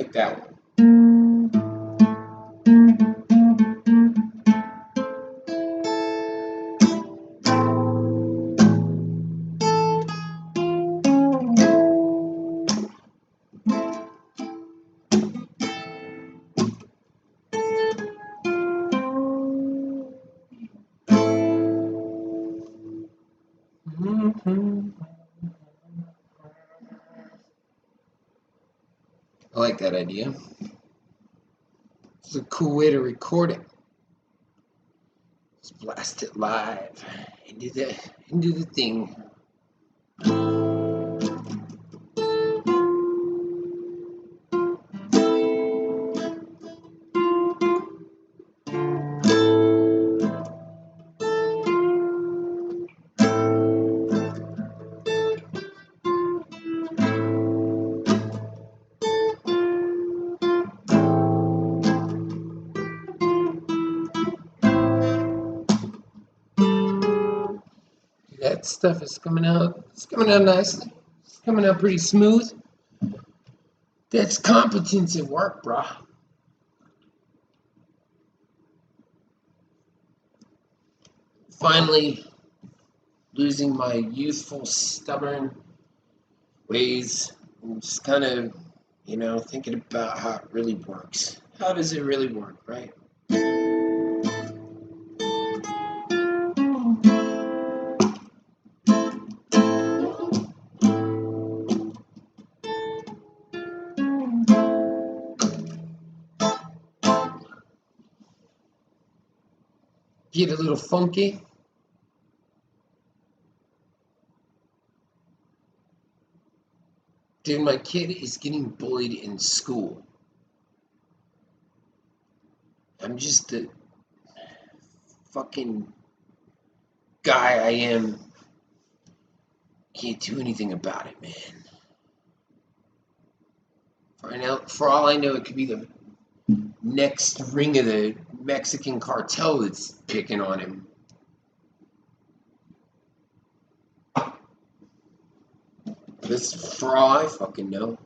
like that one. I like that idea. It's a cool way to record it. Just blast it live into the thing. That stuff is coming out. It's coming out nicely. It's coming out pretty smooth. That's competence at work, brah. Finally losing my youthful, stubborn ways and just kind of, thinking about how it really works. How does it really work, right? Get a little funky. Dude, my kid is getting bullied in school. I'm just the fucking guy I am. Can't do anything about it, man. For all I know, it could be the next ring of the Mexican cartel that's picking on him. That's for all I fucking know.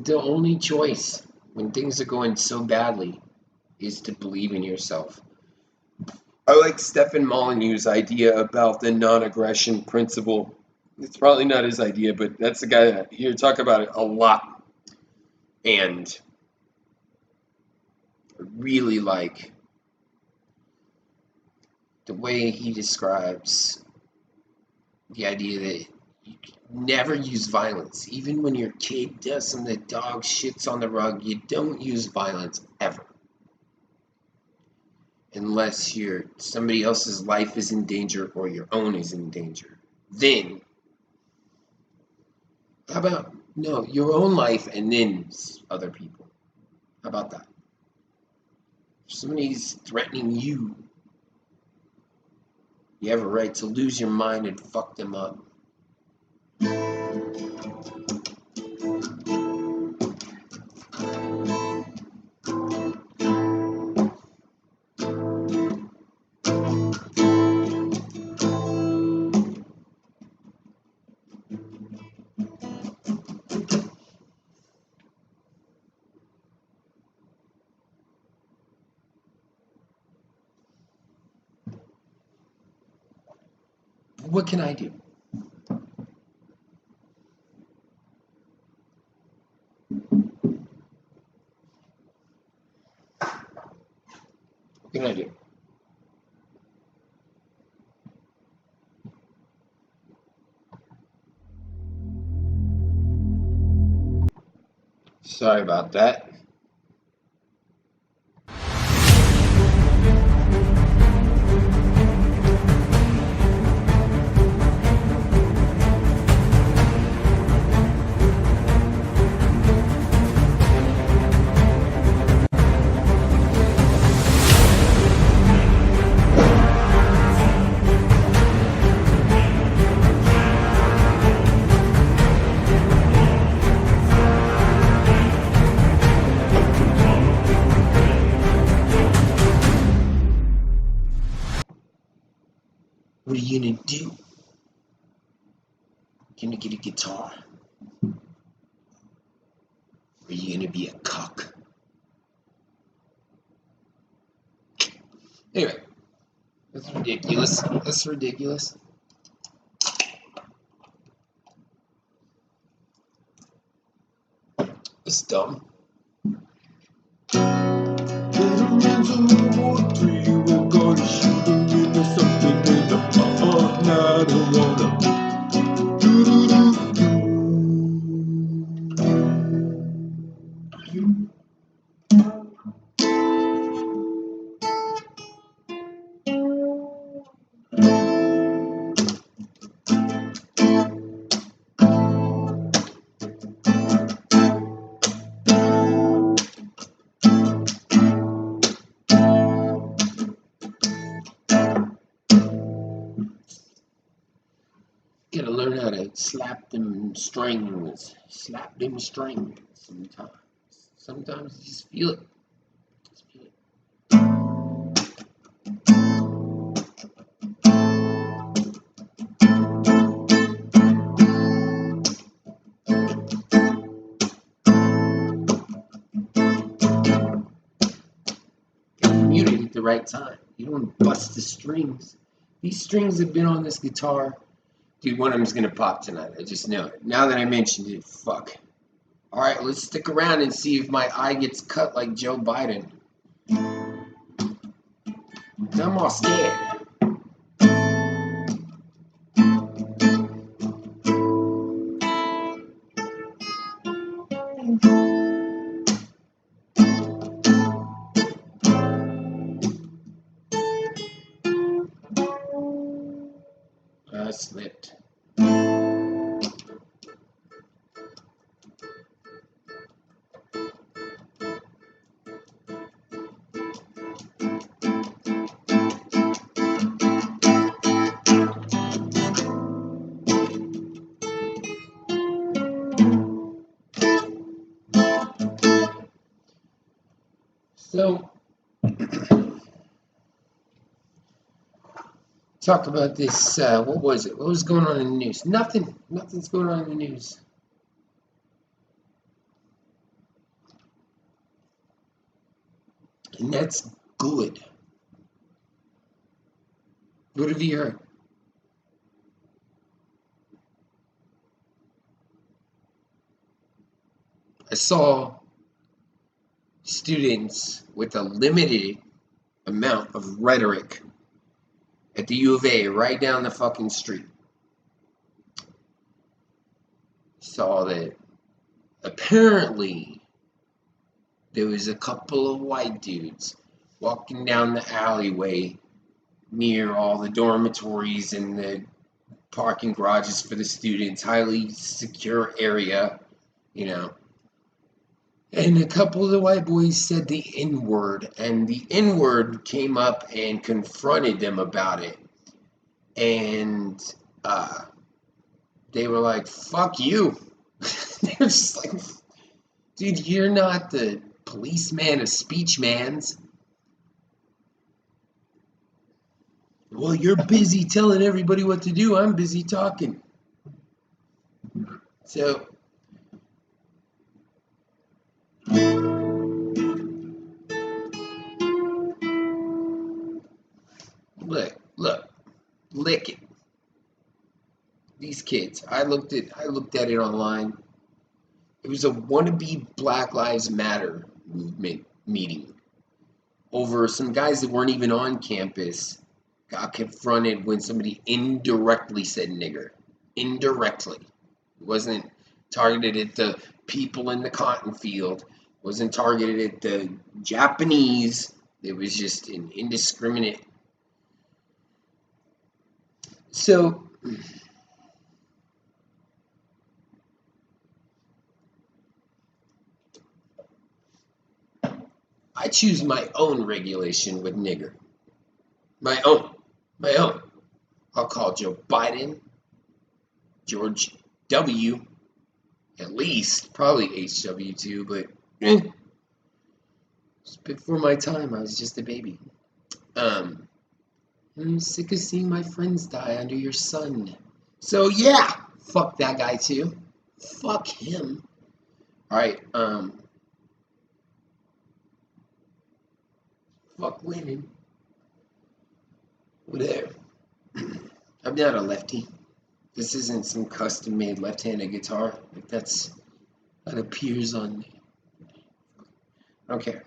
The only choice when things are going so badly is to believe in yourself. I like Stefan Molyneux's idea about the non-aggression principle. It's probably not his idea, but that's the guy that here talk about it a lot. And I really like the way he describes the idea that you never use violence. Even when your kid does something, the dog shits on the rug, you don't use violence ever. Unless somebody else's life is in danger or your own is in danger. Then, how about, no, your own life and then other people? How about that? If somebody's threatening you, you have a right to lose your mind and fuck them up. What can I do? What can I do? Sorry about that. What are you gonna do? Gonna get a guitar? Or are you gonna be a cock? Anyway, that's ridiculous. That's ridiculous. It's dumb. We're gonna shoot him into something in the I don't wanna. Gotta learn how to slap them strings. Slap them strings sometimes. Sometimes you just feel it. Just feel it. Gotta mute it at the right time. You don't want to bust the strings. These strings have been on this guitar. Dude, one of them's gonna pop tonight. I just know it. Now that I mentioned it, fuck. Alright, let's stick around and see if my eye gets cut like Joe Biden. I'm all scared. I slipped. So, talk about this, what was it? What was going on in the news? Nothing. Nothing's going on in the news. And that's good. What have you heard? I saw students with a limited amount of rhetoric at the U of A right down the fucking street. Saw that apparently there was a couple of white dudes walking down the alleyway near all the dormitories and the parking garages for the students, highly secure area, you know. And a couple of the white boys said the N-word, and the N-word came up and confronted them about it. And they were like, fuck you. They were just like, dude, you're not the policeman of speechmans. Well, you're busy telling everybody what to do. I'm busy talking. So, look, lick it. These kids, I looked at it online. It was a wannabe Black Lives Matter movement meeting over some guys that weren't even on campus got confronted when somebody indirectly said nigger. Indirectly. It wasn't targeted at the people in the cotton field. It wasn't targeted at the Japanese. It was just an indiscriminate. So I choose my own regulation with nigger. My own. My own. I'll call Joe Biden, George W, at least, probably HW too, but it's before my time. I was just a baby. Um, I'm sick of seeing my friends die under your sun. So yeah, fuck that guy too. Fuck him. All right. Fuck women. Whatever. I'm not a lefty. This isn't some custom-made left-handed guitar. Like that appears on me. Okay.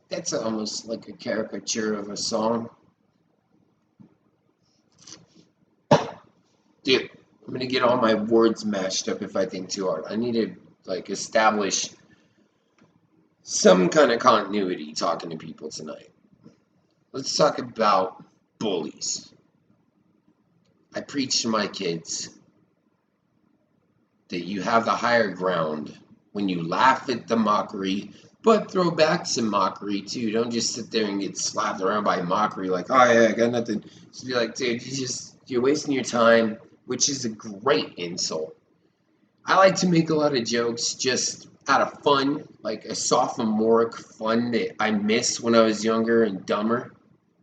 That's almost like a caricature of a song. Dude, I'm gonna get all my words mashed up if I think too hard. I need to like establish some kind of continuity talking to people tonight. Let's talk about bullies. I preach to my kids that you have the higher ground when you laugh at the mockery, but throw back some mockery too. Don't just sit there and get slapped around by mockery like, oh yeah, I got nothing. Just be like, dude, you're wasting your time, which is a great insult. I like to make a lot of jokes just out of fun, like a sophomoric fun that I missed when I was younger and dumber.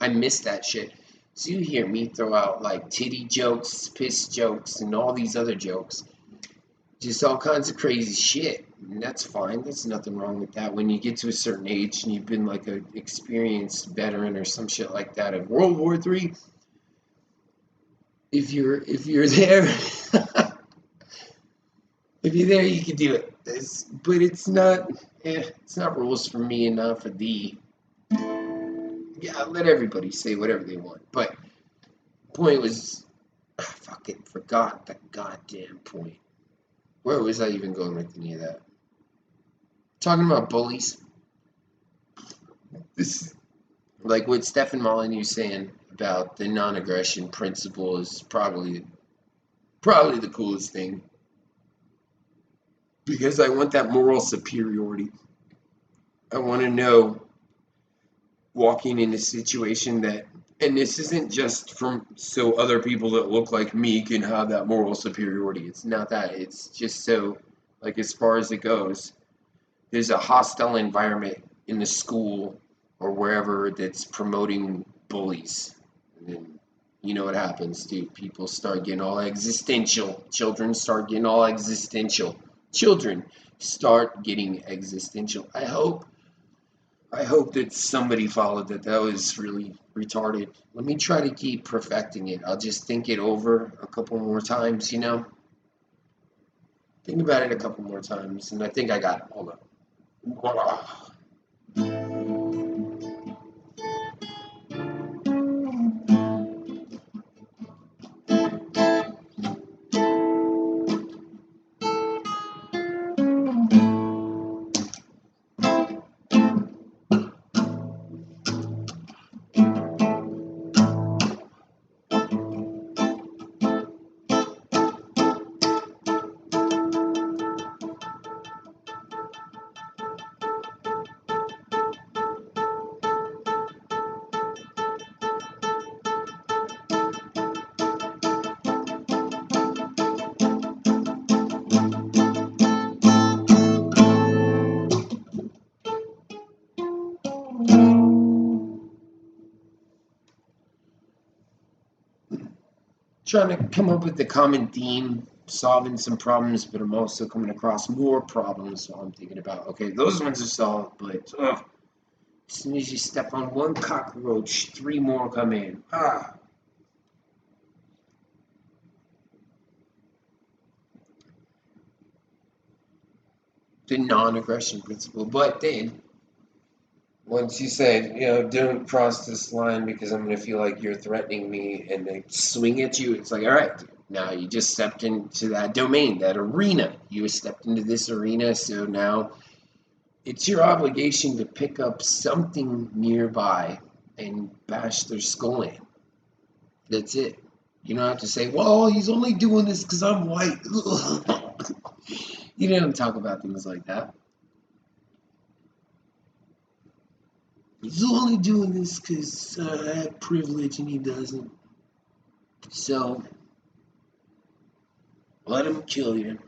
I miss that shit. So you hear me throw out like titty jokes, piss jokes, and all these other jokes. Just all kinds of crazy shit. And that's fine. There's nothing wrong with that. When you get to a certain age and you've been like an experienced veteran or some shit like that of World War III, if you're there, if you're there, you can do it. But it's not. It's not rules for me and not for thee. Yeah, let everybody say whatever they want. But the point was, I fucking forgot the goddamn point. Where was I even going with any of that? Talking about bullies. This, like what Stefan Molyneux saying about the non-aggression principle is probably the coolest thing. Because I want that moral superiority. I want to know walking in a situation that, and this isn't just from so other people that look like me can have that moral superiority. It's not that. It's just so, like, as far as it goes, there's a hostile environment in the school or wherever that's promoting bullies. And then you know what happens, dude. People start getting all existential. Children start getting all existential. Children start getting existential. I hope that somebody followed that. That was really retarded. Let me try to keep perfecting it. I'll just think it over a couple more times, you know? Think about it a couple more times, and I think I got it. Hold up. Trying to come up with the common theme solving some problems, but I'm also coming across more problems. So I'm thinking about, okay, those ones are solved, but as soon as you step on one cockroach, three more come in. The non-aggression principle. But then, once you say, don't cross this line because I'm going to feel like you're threatening me, and they swing at you, it's like, all right, now you just stepped into that domain, that arena. You stepped into this arena, so now it's your obligation to pick up something nearby and bash their skull in. That's it. You don't have to say, well, he's only doing this because I'm white. You don't talk about things like that. He's only doing this because I have privilege and he doesn't. So, let him kill you.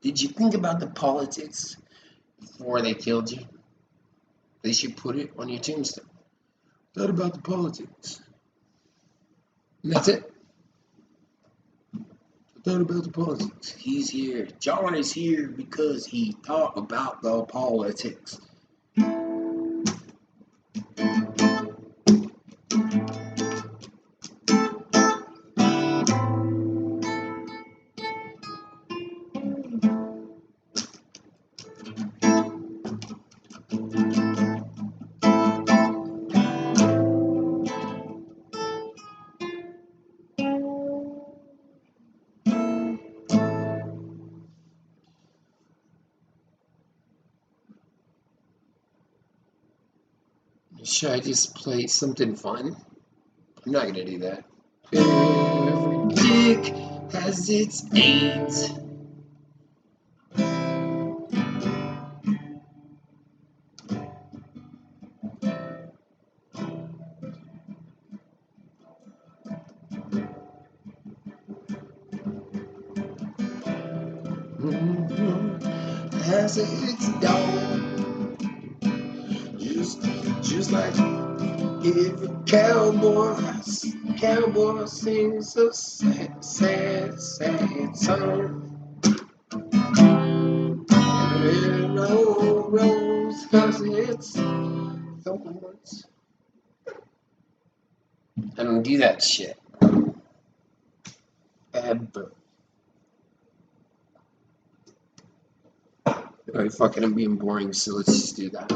Did you think about the politics before they killed you? They should put it on your tombstone. Thought about the politics. And that's it. Thought about the politics. He's here. John is here because he thought about the politics. Should I just play something fun? I'm not gonna do that. Every dick has its AIDS. Has its dog. Just like every cowboy sings a sad, sad, sad song. Every no rose has its thorns. I don't do that shit. Ever. Alright, fucking, I'm being boring, so let's just do that.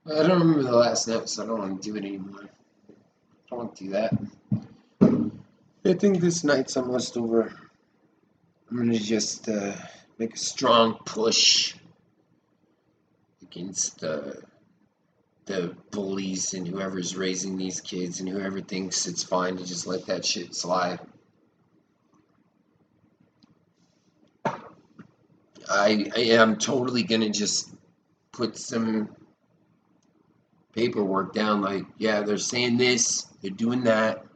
I don't remember the last note, so I don't want to do it anymore. I don't want to do that. I think this night's almost over. I'm gonna just make a strong push against the bullies and whoever's raising these kids and whoever thinks it's fine to just let that shit slide. I am totally gonna just put some paperwork down, like, yeah, they're saying this, they're doing that.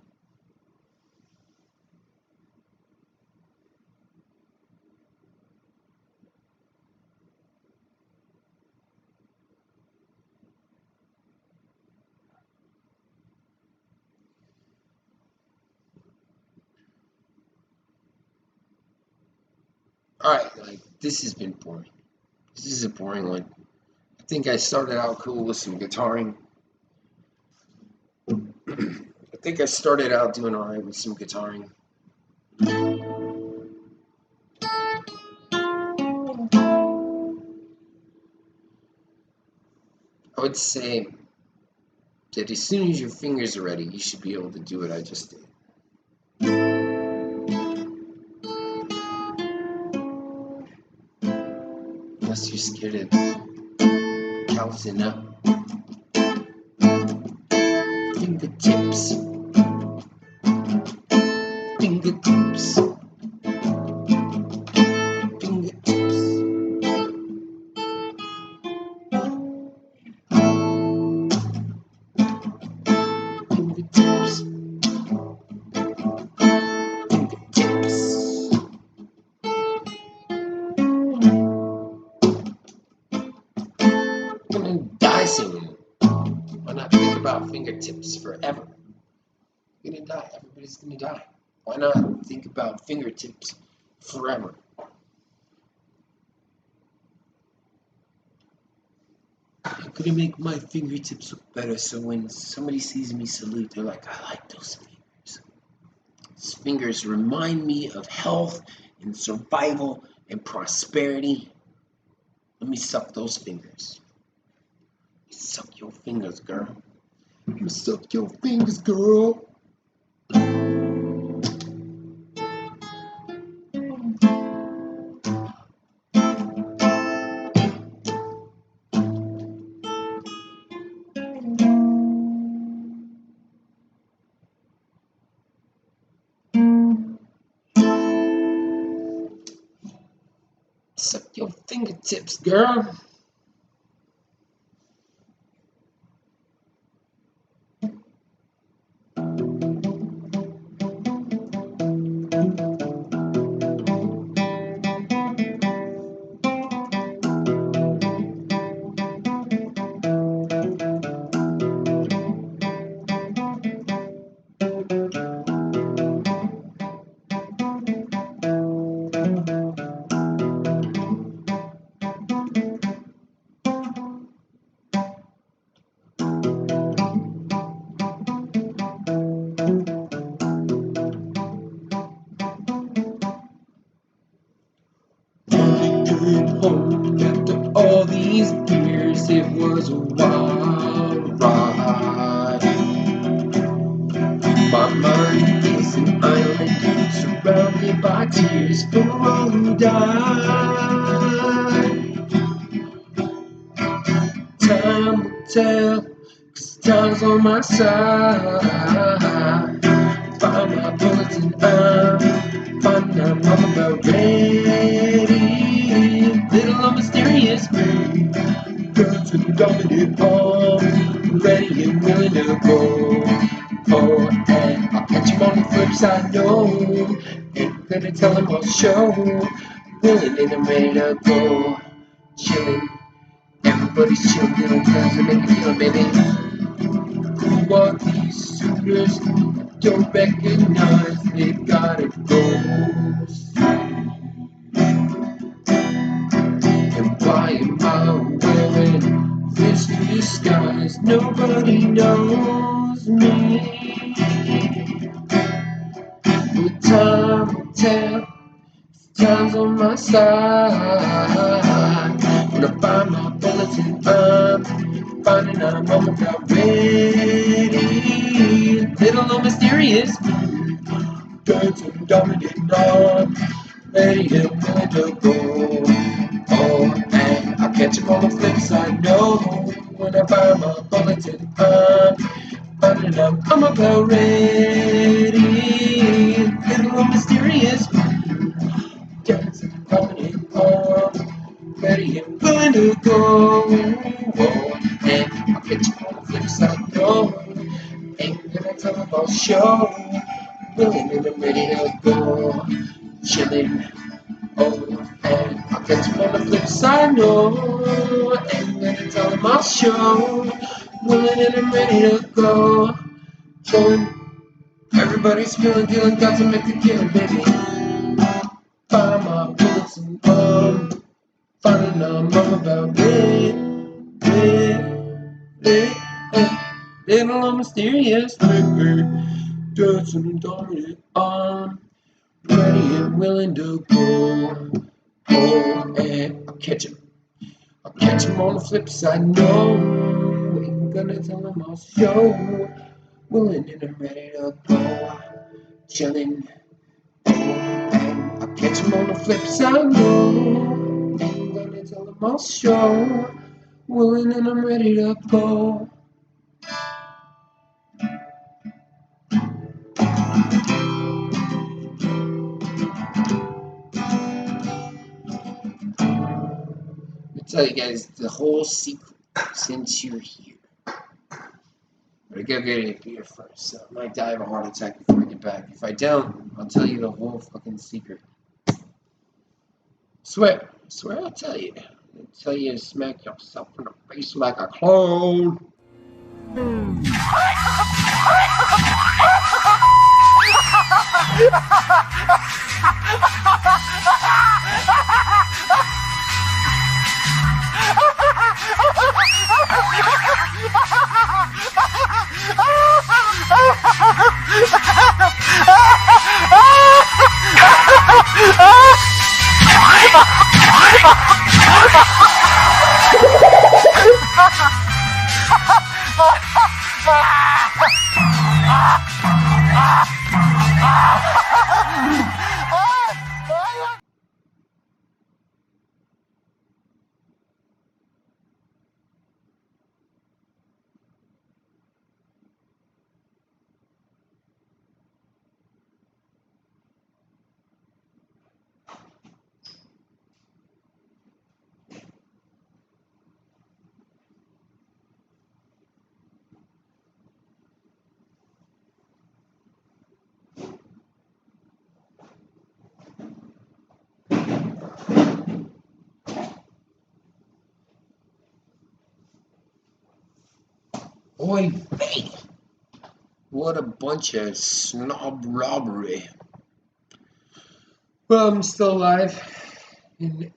Alright, like, this has been boring. This is a boring one. I think I started out cool with some guitaring. I think I started out doing alright with some guitaring. I would say that as soon as your fingers are ready, you should be able to do what I just did. Unless you're scared of calcing up. Fingertips. Fingertips. Fingertips. Fingertips. Fingertips. I'm gonna die soon. Why not think about fingertips forever? You're gonna die. Everybody's gonna die. Why not think about fingertips forever? I'm gonna make my fingertips look better so when somebody sees me salute, they're like, I like those fingers. These fingers remind me of health and survival and prosperity. Let me suck those fingers. Suck your fingers, girl. Let me suck your fingers, girl. Suck your fingertips, girl. Home after all these years, it was a wild ride. My mind is an island surrounded by tears for all who died. Time will tell, 'cause time's on my side. Find my bullets and I'm about ready. Little old mysterious me, guns and dominant arms, ready and willing to go. Oh, and I'll catch him on the flip side, no. Ain't gonna tell him I'll show. Willing and ready to go. Chilling, everybody's chilling, little guns and make it feel, baby. Who are these suitors? Don't recognize, they gotta go. And why am I wearing this disguise? Nobody knows me. But time will tell, time's on my side. When I find my bullets and I'm finding I'm about ready. Little old mysterious guns and dominant arms, ready and willing to go. Oh, and I'll catch him on the flip side, no. When I find my bullets and I'm finding I'm about ready. Little old mysterious guns and dominant arms, ready and willing to go. Oh, and I'll catch him on the flip side, no. Ain't gonna tell him I'll show. Willing and I'm ready to go. Chilling, oh, and I'll catch him on the flip side, no. Ain't gonna tell him I'll show. Willing and I'm ready to go. Chilling, everybody's feeling, dealing, got to make the killing, baby. Find my bullets and finding I'm about it. Little old mysterious figure, dancing and dominant arm, ready and willing to go. Oh, and I'll catch him on the flip side, no. Ain't gonna tell him I'll show. Willing and I'm ready to go. Chilling, oh, and I'll catch him on the flip side, no. Ain't gonna tell him I'll show. willing and I'm ready to go. I'll tell you guys the whole secret since you're here. But I gotta get a beer first, so I might die of a heart attack before I get back. If I don't, I'll tell you the whole fucking secret. Swear I'll tell you. I'll tell you to smack yourself in the face like a clown. Oy vey! What a bunch of snob robbery. Well, I'm still alive. And,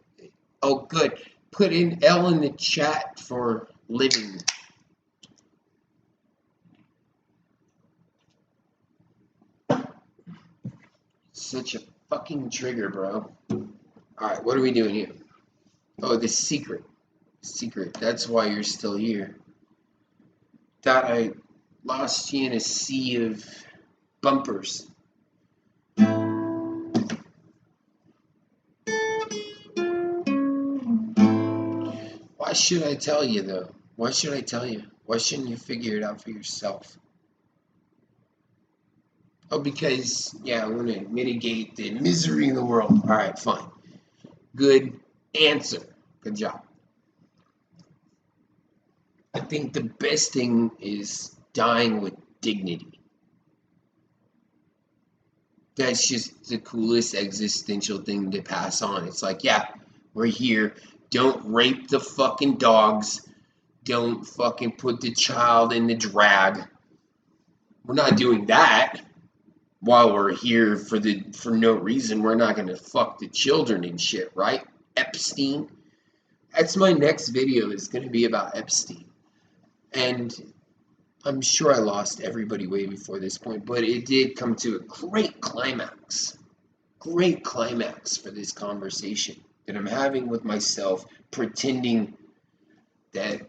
oh, good. Put in L in the chat for living. Such a fucking trigger, bro. Alright, what are we doing here? Oh, the secret. Secret. That's why you're still here. Thought I lost you in a sea of bumpers. Why should I tell you, though? Why should I tell you? Why shouldn't you figure it out for yourself? Oh, because, yeah, I want to mitigate the misery in the world. Alright, fine. Good answer. Good job. I think the best thing is dying with dignity. That's just the coolest existential thing to pass on. It's like, yeah, we're here. Don't rape the fucking dogs. Don't fucking put the child in the drag. We're not doing that while we're here for no reason. We're not gonna fuck the children and shit, right? Epstein. That's my next video, is gonna be about Epstein. And I'm sure I lost everybody way before this point, but it did come to a great climax for this conversation that I'm having with myself, pretending that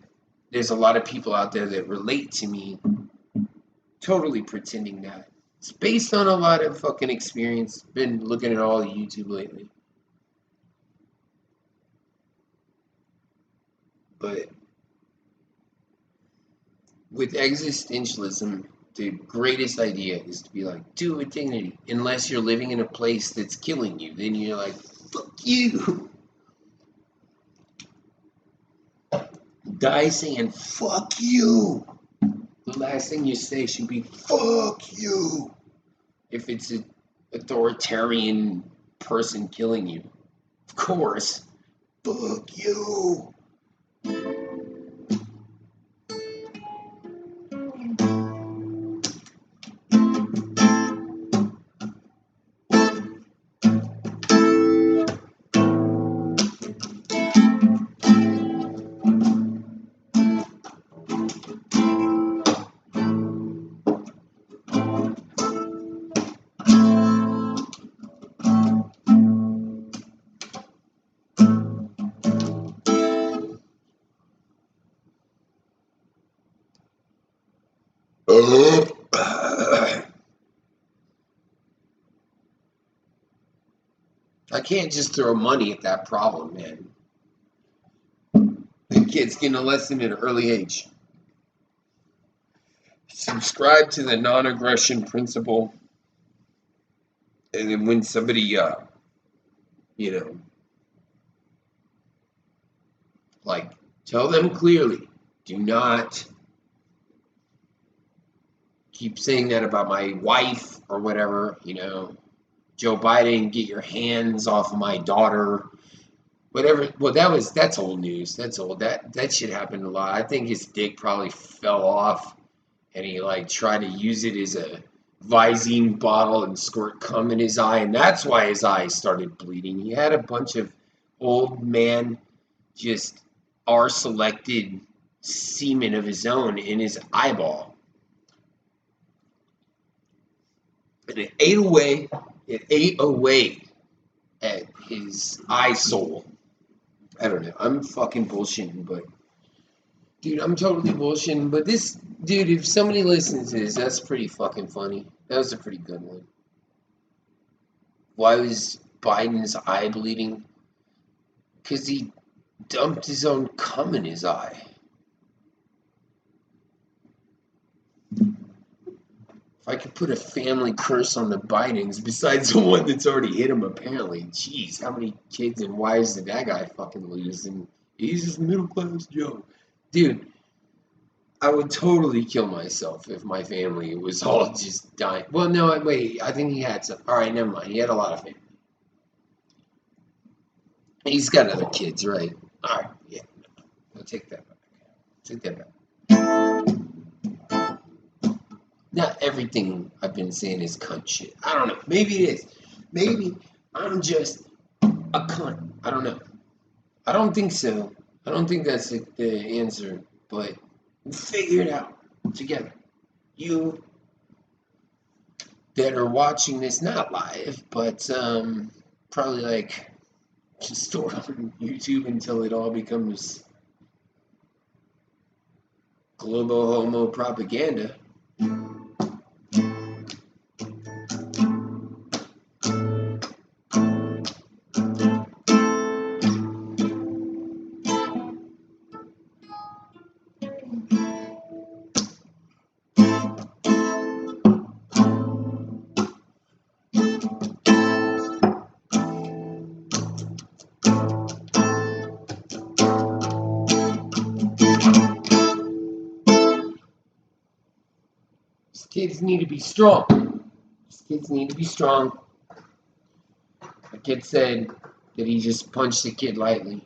there's a lot of people out there that relate to me, totally pretending that. It's based on a lot of fucking experience. Been looking at all the YouTube lately. But with existentialism, the greatest idea is to be like, do it with dignity. Unless you're living in a place that's killing you, then you're like, fuck you. Die saying, fuck you. The last thing you say should be, fuck you. If it's an authoritarian person killing you. Of course, fuck you. I can't just throw money at that problem, man. kids getting a lesson at an early age. Subscribe to the non-aggression principle, and then when somebody, you know, like, tell them clearly, do not keep saying that about my wife or whatever, Joe Biden, get your hands off of my daughter, whatever. Well, that's old news. That's old. That shit happened a lot. I think his dick probably fell off, and he like tried to use it as a Visine bottle and squirt cum in his eye, and that's why his eyes started bleeding. He had a bunch of old man, just R-selected semen of his own in his eyeball, and it ate away. It ate away at his eye soul. I don't know. I'm fucking bullshitting, but dude, I'm totally bullshitting. But this dude, if somebody listens to this, that's pretty fucking funny. That was a pretty good one. Why was Biden's eye bleeding? Because he dumped his own cum in his eye. If I could put a family curse on the Bidens, besides the one that's already hit him, apparently, jeez, how many kids and wives did that guy fucking lose? And he's just middle class Joe. Dude, I would totally kill myself if my family was all just dying. Well, no, wait, I think he had some. All right, never mind. He had a lot of family. He's got other kids, right? All right, yeah. I'll take that back. Take that back. Not everything I've been saying is cunt shit. I don't know. Maybe it is. Maybe I'm just a cunt. I don't know. I don't think so. I don't think that's the answer. But we'll figure it out together. You that are watching this, not live, but probably like store on YouTube until it all becomes global homo propaganda. Kids need to be strong. Kids need to be strong. A kid said that he just punched the kid lightly.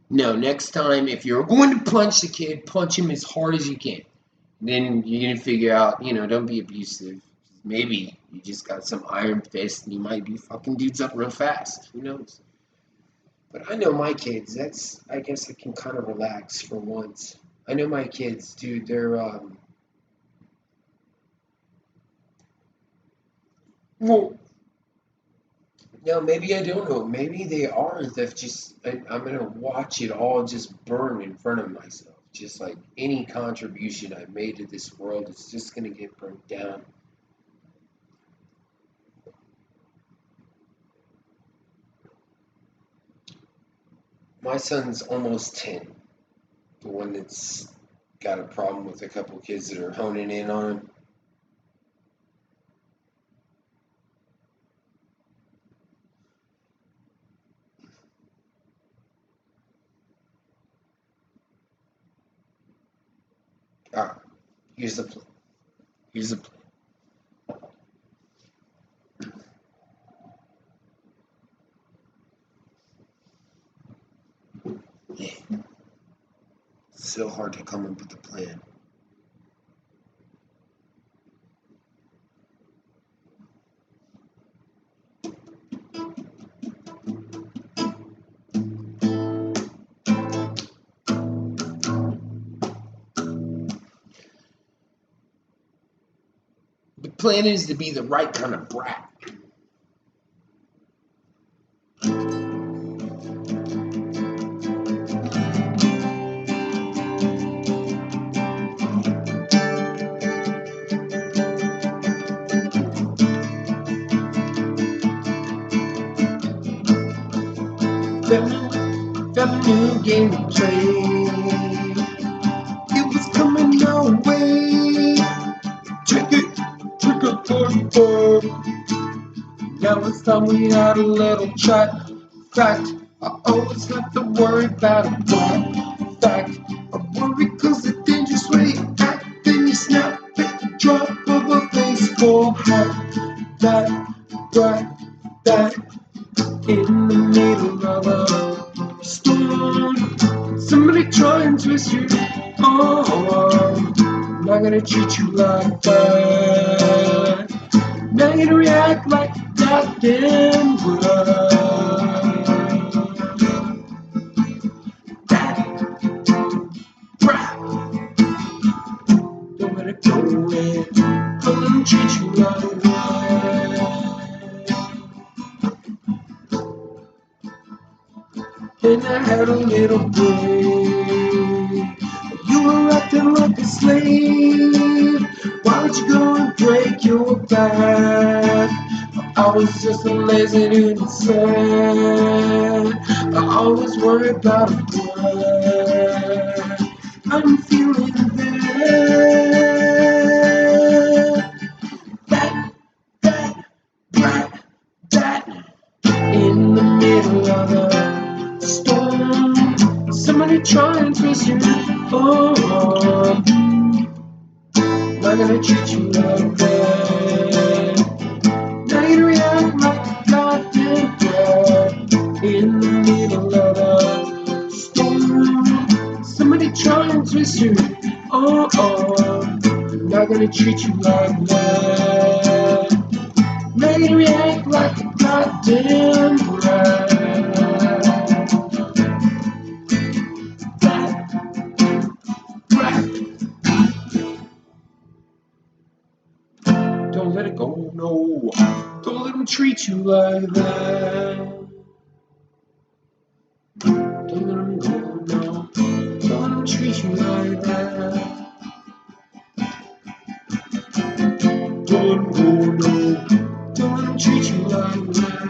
No, next time, if you're going to punch the kid, punch him as hard as you can. Then you're going to figure out, don't be abusive. Maybe you just got some iron fist and you might be fucking dudes up real fast. Who knows? But I know my kids. I guess I can kind of relax for once. I know my kids, dude. They're, well, no, maybe I don't know. Maybe they are. They've just, I'm going to watch it all just burn in front of myself. Just like any contribution I've made to this world, it's just going to get burnt down. My son's almost 10. The one that's got a problem with a couple kids that are honing in on him. Alright, here's the plan. Here's the plan. Yeah. It's so hard to come up with a plan. The plan is to be the right kind of brat. got a new game to play. It was coming our way. Trick or treat. Now it's time we had a little chat. Fact, I always have to worry about a black fact. I worry cause the dangerous way you act, then you snap at the drop of a baseball hat. That, in the middle of a storm. Somebody try and twist your arm. I'm not gonna treat you like that. Now you react like a goddamn brat. Don't let it go away. Don't let them treat you like that. And I had a little break. You were acting like a slave. Why would you go and break your back? I was just a lazy dude inside. I always worry about a brat. I'm feeling that brat, in the middle of a storm. Somebody try and twist your arm. Not gonna treat you like that. Now you react like a goddamn brat. In the middle of a storm. Somebody try and twist your arm. Not gonna treat you like that. Now you react like a goddamn brat. Brat. Don't let it go, no. Don't let them treat you like that. Don't let them go, no. Don't let them treat you like that. Don't let them go, no. Don't let them treat you like that.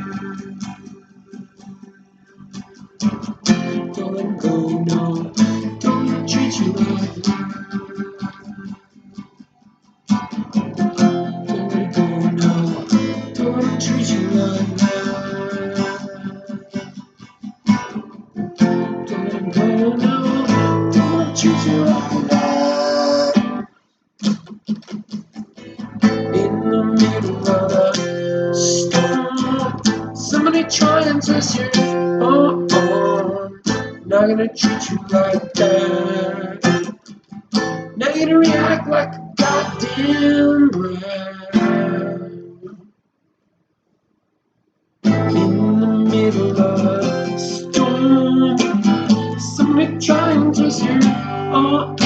Don't let them go, no. Don't let them treat you like that. Don't let it go, no. Don't let them treat you like that. Don't let them go, no. Don't let them treat you like that. In the middle of a storm, somebody try and twist your arm. Not gonna treat you like that. Now you're gonna react like a goddamn brat. In the middle of a storm, somebody try and twist your arm.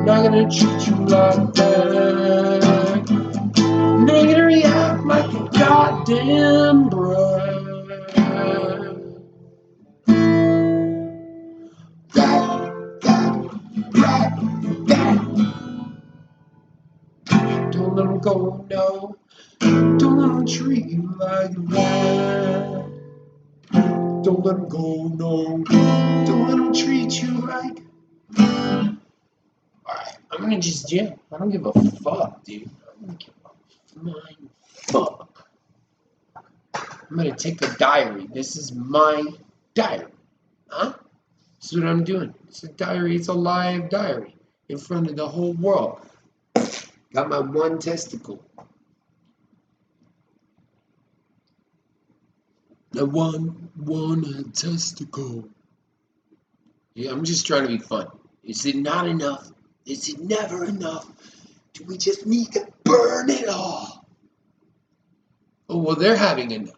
Not gonna treat you like that. Now you're gonna react like a goddamn brat. Don't let them go, no. Don't let them treat you like that. Don't let them go, no. Don't let them treat you like. Alright, I'm gonna just jam. I don't give a fuck, dude. I don't give a flying fuck. I'm gonna take a diary. This is my diary. Huh? This is what I'm doing. It's a diary. It's a live diary in front of the whole world. Got my one testicle. The one testicle. Yeah, I'm just trying to be fun. Is it not enough? Is it never enough? Do we just need to burn it all? Oh, well, they're having enough.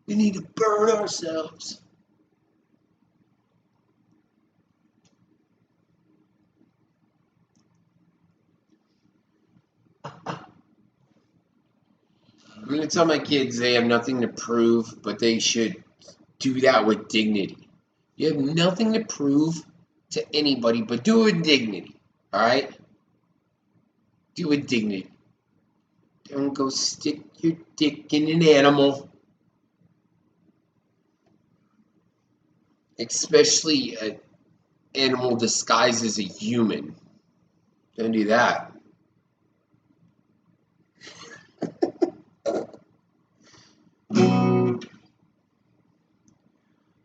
We need to burn ourselves. I'm going to tell my kids they have nothing to prove, but they should do that with dignity. You have nothing to prove to anybody, but do it with dignity. All right? Do it with dignity. Don't go stick your dick in an animal. especially an animal disguised as a human. Don't do that.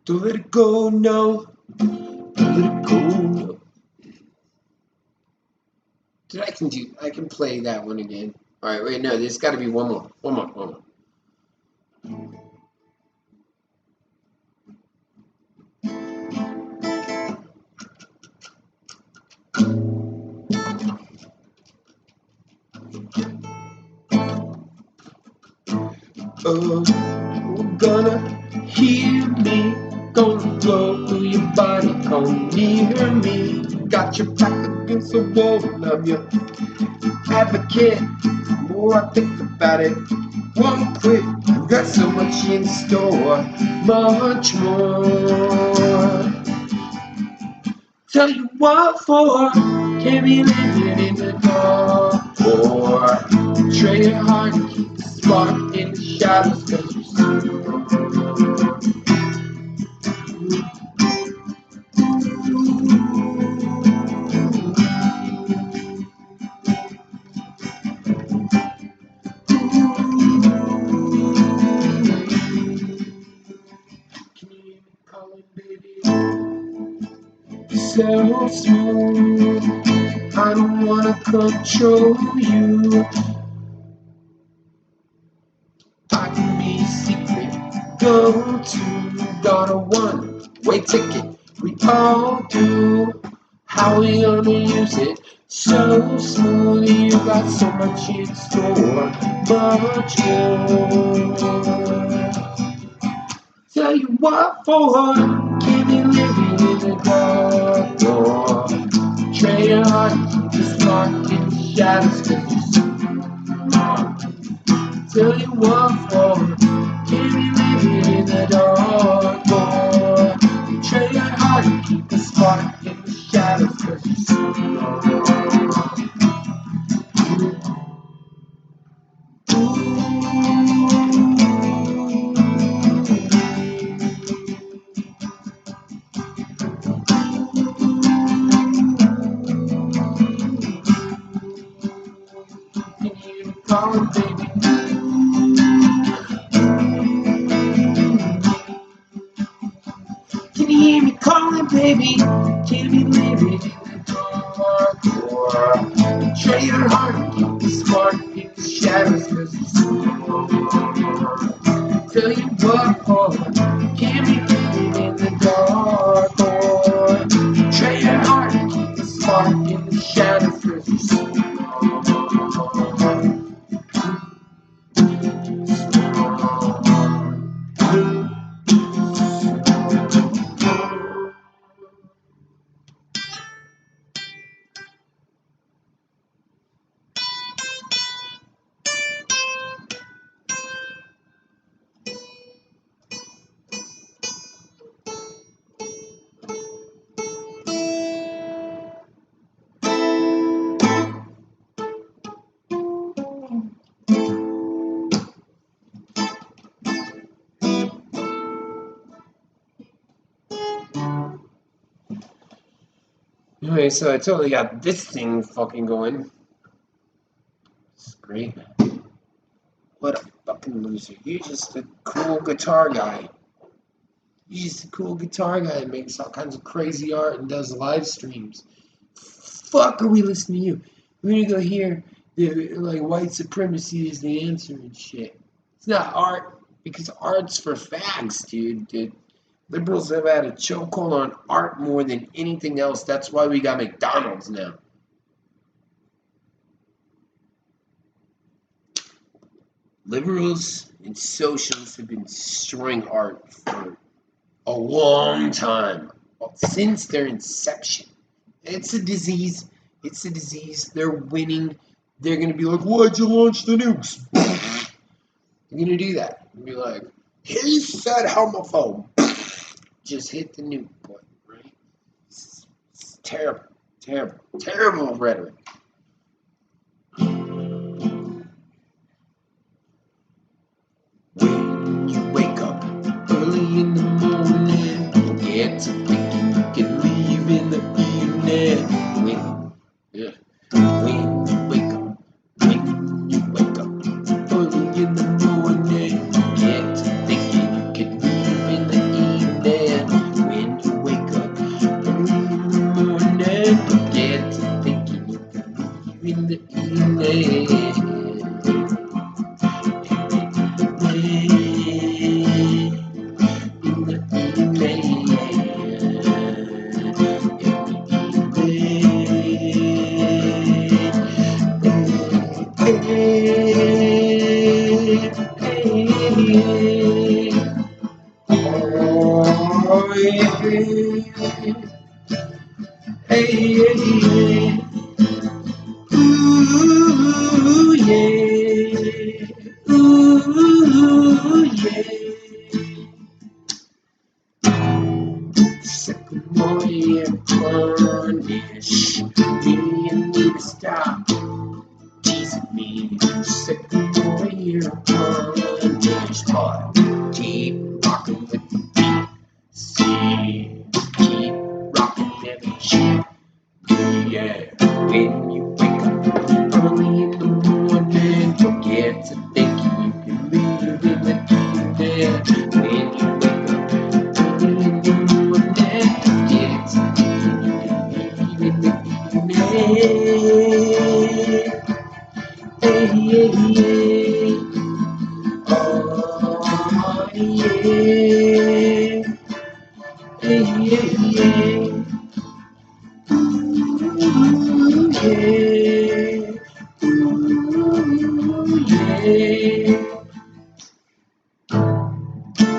Don't let it go, no. Don't let it go, no. Dude, I can play that one again. All right, wait, no, there's got to be one more. One more. Oh, you're gonna hear me, gonna flow through your body, come near me. Got your back against the wall, and I'm your advocate. The more I think about it, won't quit. We've got so much in store, much more. Tell you what for, can't be living in the dark. Or trade your heart and keep the spark in the shadows, 'cause you see. Can you hear me calling, baby? So smooth, I don't wanna control you. I can be a secret, go to, got a one-way ticket. We all do. How we gonna use it? So smooth, you got so much in store, much more. Tell you what for, keep me living in the dark door. Trade your heart, keep the spark in the shadows, 'cause you see. Tell you what for, keep me living in the dark door. Trade your heart, keep the spark in the shadows, 'cause you see. Can you hear me calling, baby? Can you hear me calling, baby? Can we live in the dark or betray your heart, keep the spark in the shadows, 'cause you see. Tell you what for, can we live in the dark or betray your heart, keep the spark in the shadows, 'cause you see. Anyway, so I totally got this thing fucking going. It's great. What a fucking loser. You're just a cool guitar guy. You're just a cool guitar guy that makes all kinds of crazy art and does live streams. Fuck are we listening to you? We're gonna go here, like white supremacy is the answer and shit. It's not art, because art's for fags, dude. Liberals have had a chokehold on art more than anything else. That's why we got McDonald's now. Liberals and socialists have been destroying art for a long time, since their inception. It's a disease. It's a disease. They're winning. They're going to be like, why'd you launch the nukes? They're going to do that. And be like, he said homophobe. Just hit the nuke button, right? It's terrible rhetoric. When you wake up early in the morning, get get to thinking you can leave in the evening. When you wake up, early in the morning, get to thinking you can leave in the evening. When you wake up early in the morning, get to thinking you can leave in the evening. Ooh, yeah. Ooh, yeah. Sycamore punish me and need to stop teasing me. Sycamore punish, but keep rocking with the beat. See, keep rocking every cheek. Yeah, when you wake up early in the morning, forget to think you can leave in the evening. When you wake up early in the morning, forget to think you can leave in the evening. Hey, yeah, yeah. Oh, yeah. Hey, yeah, yeah. Ooh, yeah. Ooh, yeah.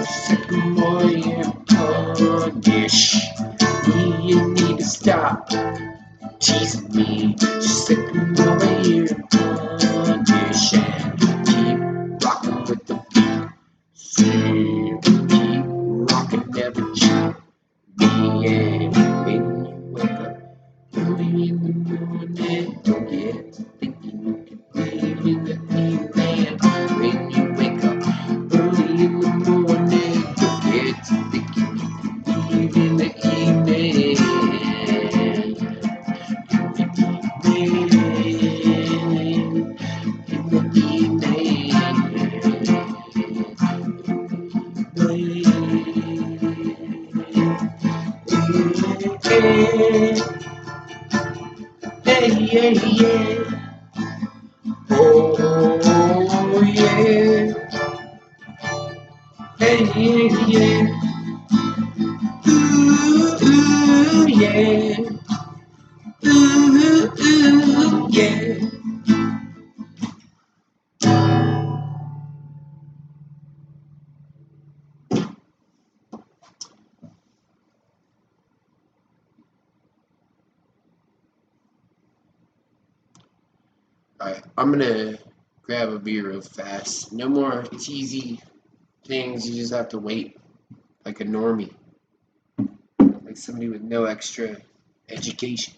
Sycamore punish me, you need to stop teasing me. Sycamore punish and keep rocking with the beat. See, keep rocking, never cheat me. Yeah, when you wake up early in the morning, don't get to thinking you can leave in the evening. When you wake up early in the morning, don't get to thinking you can leave in the evening. In the evening. Hey, yeah, yeah. Oh, yeah. Hey, yeah, yeah. Ooh, yeah. Ooh, yeah. Alright, I'm gonna grab a beer real fast. No more cheesy things. You just have to wait like a normie, like somebody with no extra education.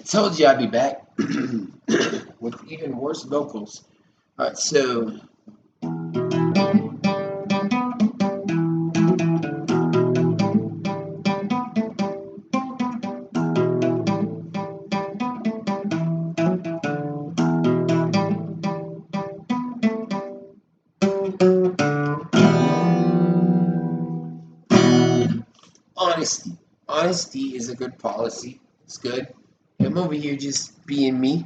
Told you I'd be back with even worse vocals. Alright, so honesty. Honesty is a good policy. It's good. I'm over here just being me.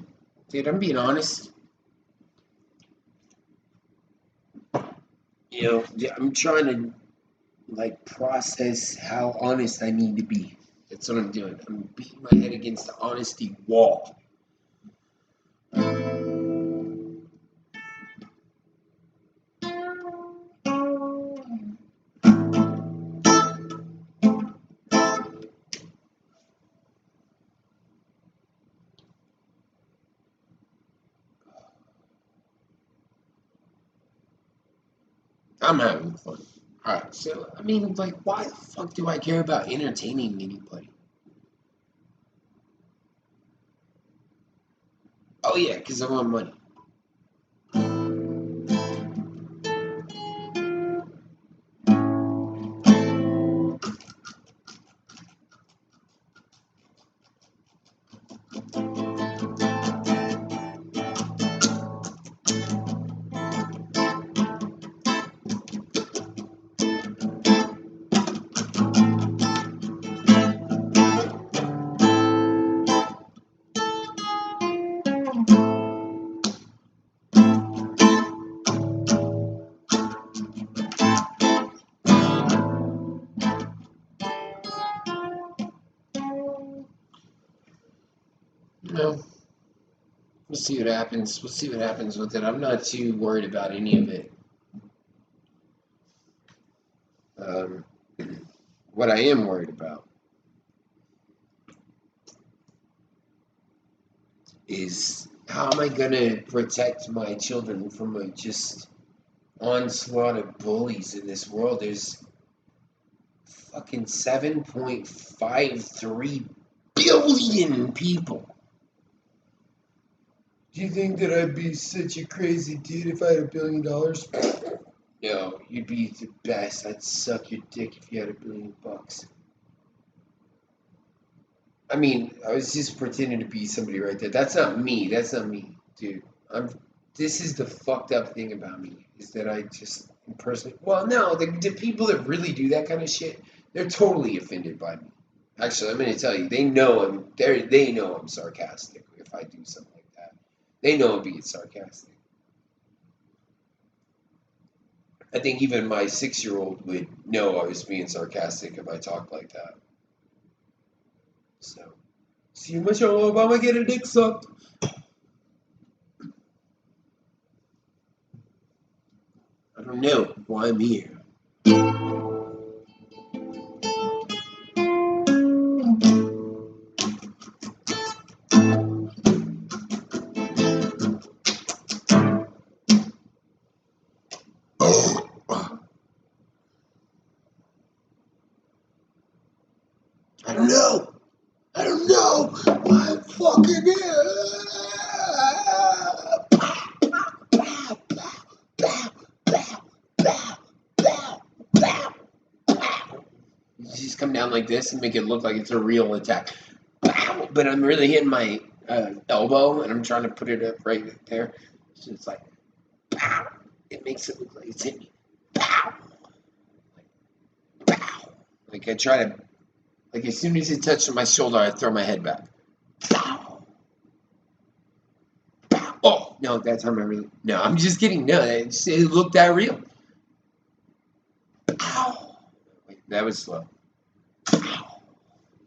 Dude, I'm being honest. I'm trying to like process how honest I need to be. That's what I'm doing. I'm beating my head against the honesty wall. I'm having fun. Alright, so, I mean, like, why the fuck do I care about entertaining anybody? Oh, yeah, because I want money. You know, we'll see what happens. We'll see what happens with it. I'm not too worried about any of it. Um, what I am worried about is how am I going to protect my children from a just onslaught of bullies in this world? There's fucking 7.53 billion people. Do you think that I'd be such a crazy dude if I had $1 billion? No, you'd be the best. I'd suck your dick if you had $1 billion. I mean, I was just pretending to be somebody right there. That's not me. That's not me, dude. This is the fucked up thing about me is that I just impersonate. Well, no, the people that really do that kind of shit, they're totally offended by me. Actually, I'm going to tell you, they know they know I'm sarcastic if I do something like that. They know I'm being sarcastic. I think even my 6-year-old would know I was being sarcastic if I talked like that. So, see Michelle Obama get a dick sucked. I don't know why I'm here. I don't know. I don't know. I'm fucking here. You just come down like this and make it look like it's a real attack. But I'm really hitting my elbow and I'm trying to put it up right there. So it's like, pow. It makes it look like it's hitting me. Pow. Like, pow. Like I try to, like as soon as it touches my shoulder, I throw my head back. Pow. Pow. Oh, no, that time I really, no, I'm just kidding. No, it looked that real. Pow. Wait, that was slow. Pow.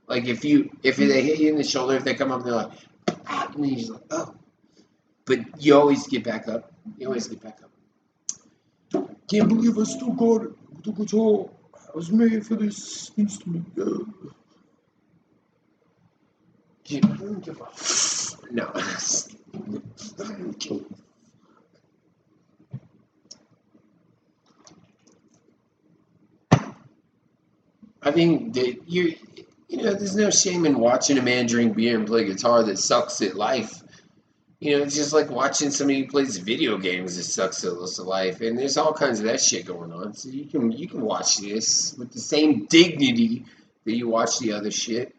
Like if they hit you in the shoulder, if they come up, they're like, pow. And you're just like, oh. But you always get back up. You always get back up. Can't believe I still got it. The guitar. I was made for this instrument. No. I think that there's no shame in watching a man drink beer and play guitar that sucks at life. It's just like watching somebody who plays video games that sucks at life, and there's all kinds of that shit going on. So you can watch this with the same dignity that you watch the other shit.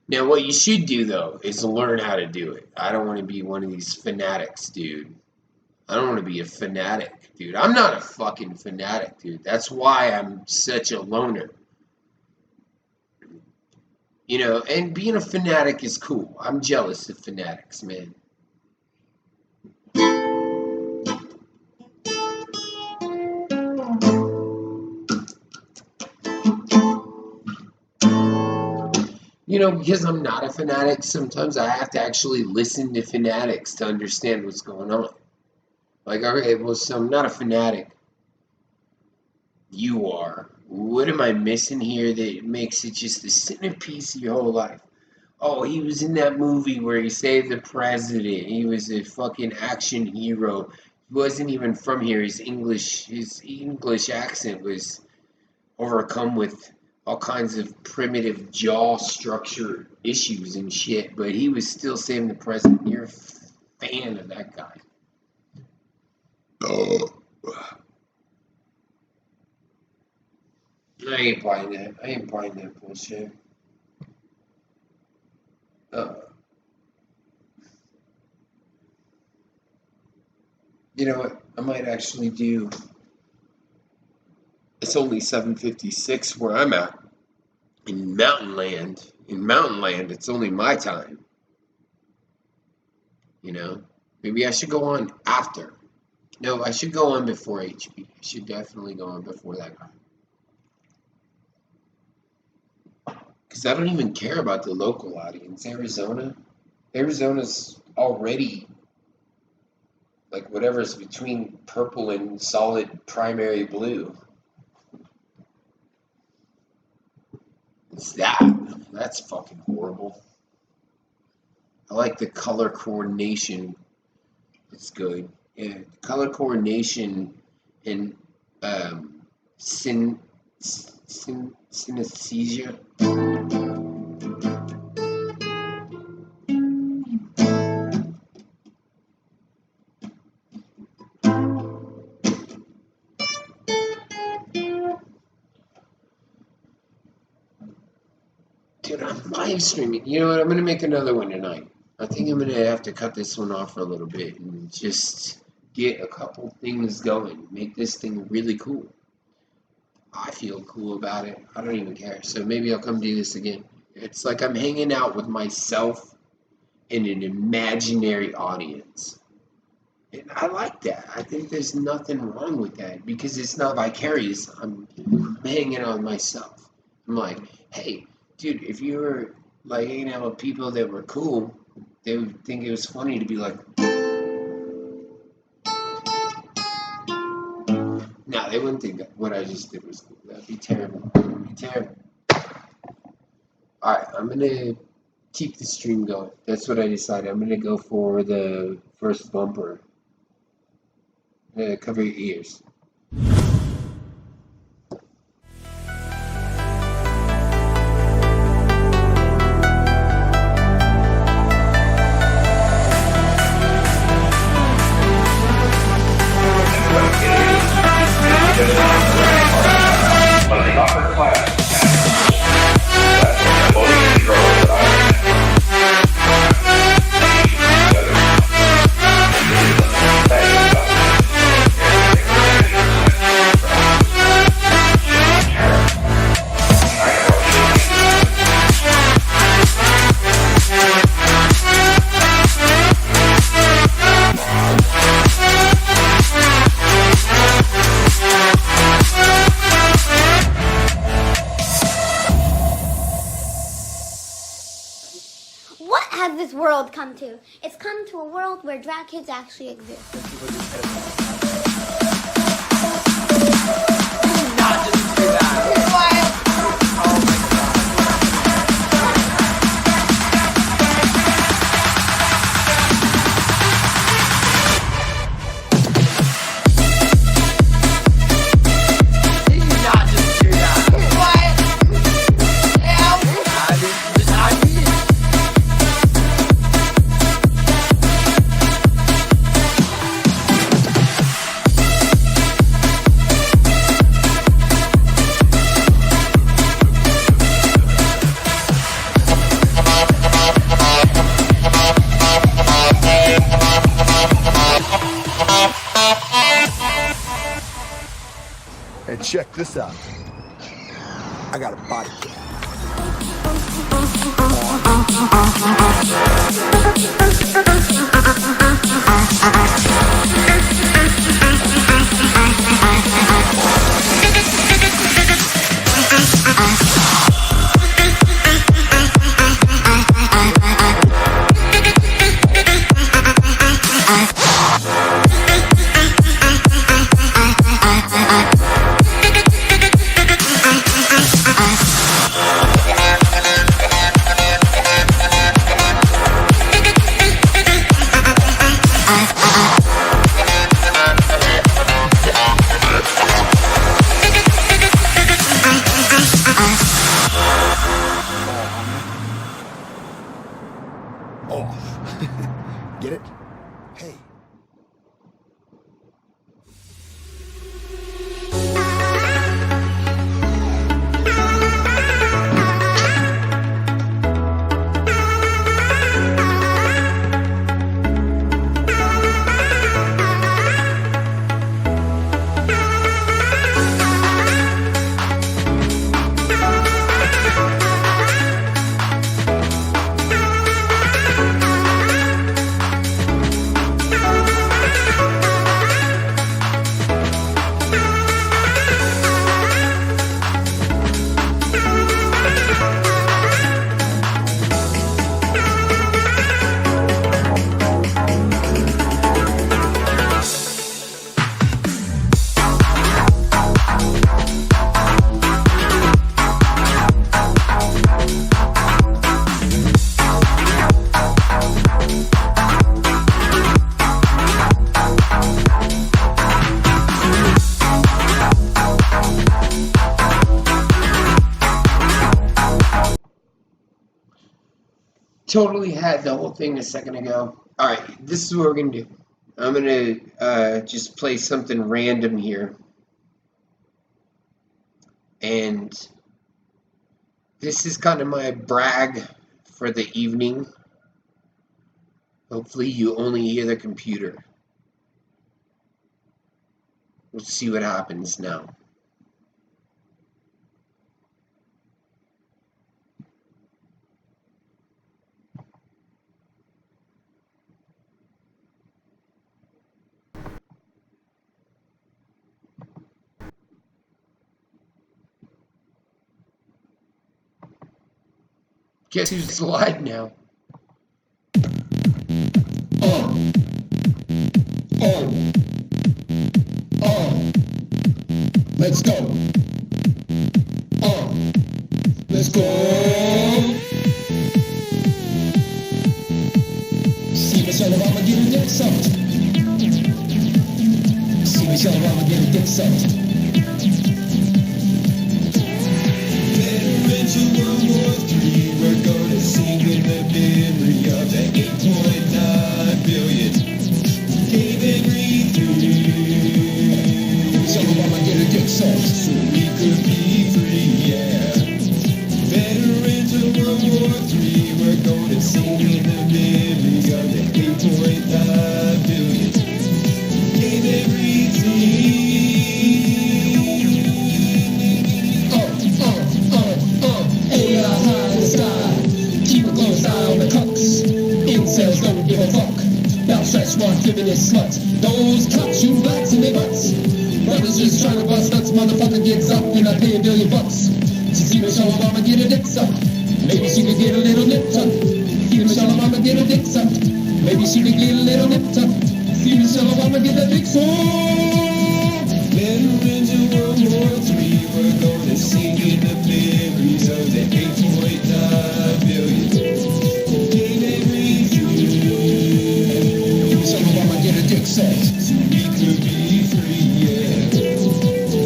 Now, what you should do though is learn how to do it. I don't want to be one of these fanatics, dude. I don't want to be a fanatic, dude. I'm not a fucking fanatic, dude. That's why I'm such a loner. And being a fanatic is cool. I'm jealous of fanatics, man. Because I'm not a fanatic, sometimes I have to actually listen to fanatics to understand what's going on. Like, okay, well, so I'm not a fanatic. You are. What am I missing here that makes it just the centerpiece of your whole life? Oh, he was in that movie where he saved the president. He was a fucking action hero. wasn't even from here. His English accent was overcome with all kinds of primitive jaw structure issues and shit, but he was still saving the president. You're a fan of that guy. I ain't buying that. I ain't buying that bullshit. Uh, you know what? I might actually do. It's only 7:56 where I'm at in Mountain Land. In Mountain Land, it's only my time. You know, maybe I should go on after. No, I should go on before HB. I should definitely go on before that guy. Because I don't even care about the local audience. Arizona's already like whatever's between purple and solid primary blue. It's that. That's fucking horrible. I like the color coordination. It's good. Yeah, color coordination and synesthesia. Dude, I'm live streaming. You know what? I'm gonna make another one tonight. I think I'm gonna have to cut this one off for a little bit and just get a couple things going. Make this thing really cool. I feel cool about it. I don't even care. So maybe I'll come do this again. It's like I'm hanging out with myself and an imaginary audience. And I like that. I think there's nothing wrong with that because it's not vicarious. I'm hanging out with myself. I'm like, hey, dude, if you were like hanging out with people that were cool, they would think it was funny to be like, no, they wouldn't think that what I just did was cool. That'd be terrible. That'd be terrible. Alright, I'm gonna keep the stream going. That's what I decided. I'm gonna go for the first bumper. Cover your ears. What has this world come to? It's come to a world where drag kids actually exist. Not just do that. And check this out. I got a body kit. off. Get it? Hey. Totally had the whole thing a second ago. Alright, this is what we're going to do. I'm going to just play something random here. And this is kind of my brag for the evening. Hopefully you only hear the computer. We'll see what happens now. Guess who's slide now? Let's go. Let's go. See Michelle Obama get a dick sucked. See Michelle Obama get a dick sucked. Veterans of World War III, we're gonna sing in the memory of the 8.9 billion. Gave and breathed. Michelle Obama get a dick sucked so we could be free, yeah. Veterans of World War III, we're gonna sing in the memory of the 8.9 billion. Gave everything. AI high in the sky. Keep a close eye on the cucks. Incels don't give a fuck. Now stretch one, giving it sluts. Those cops shoot blacks in their butts. Brothers just trying to bust nuts, motherfucker gets up and I pay $1 billion bucks. To see Michelle Obama get a dick sucked. Maybe she could get a little nip tuck. See Michelle Obama get a dick sucked. Maybe she could get a little nip tuck. See Michelle Obama get a dick sucked. Veterans of World War III, we're gonna sing in the memories of the 8.9 billion. Gain everything. Michelle Obama get a dick sucked so we could be free, yeah.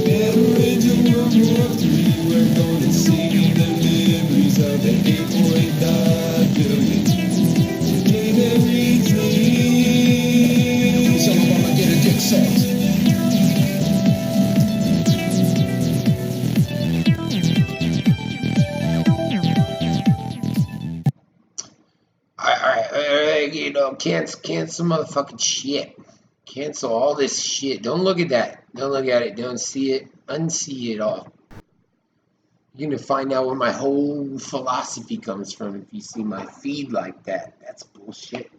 Veterans of World War III, we're gonna sing in the memories of the 8.9 billion. Gain everything. Michelle Obama get a dick sucked. Alright, you know, cancel motherfucking shit. Cancel all this shit. Don't look at that. Don't look at it. Don't see it. Unsee it all. You're gonna find out where my whole philosophy comes from if you see my feed like that. That's bullshit.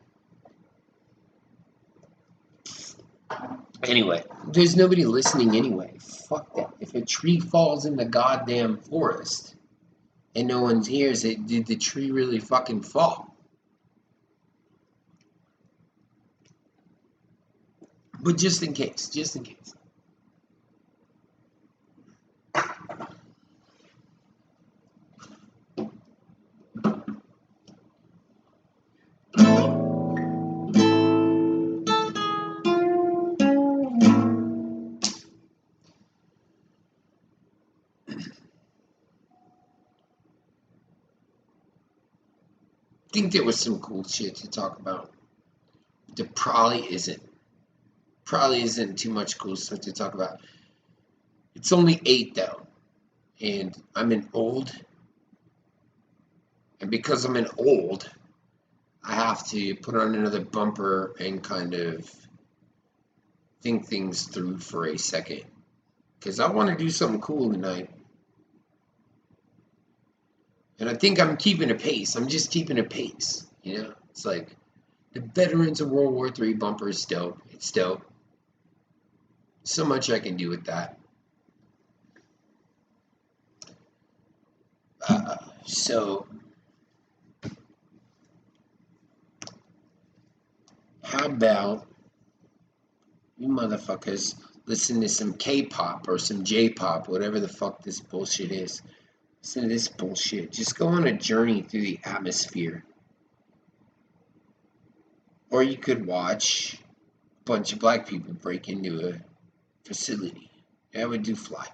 Anyway, there's nobody listening anyway. Fuck that. If a tree falls in the goddamn forest and no one hears it, did the tree really fucking fall? But just in case, just in case. think there was some cool shit to talk about. There probably isn't. Probably isn't too much cool stuff to talk about. It's only 8 though, and I'm an old. And because I'm an old, I have to put on another bumper and kind of think things through for a second. Because I want to do something cool tonight. And I think I'm keeping a pace. I'm just keeping a pace. You know? It's like the Veterans of World War III bumper is dope. It's dope. So much I can do with that. So, how about you motherfuckers listen to some K-pop or some J-pop, whatever the fuck this bullshit is. Listen to this bullshit. Just go on a journey through the atmosphere. Or you could watch a bunch of black people break into a facility. That would do fly.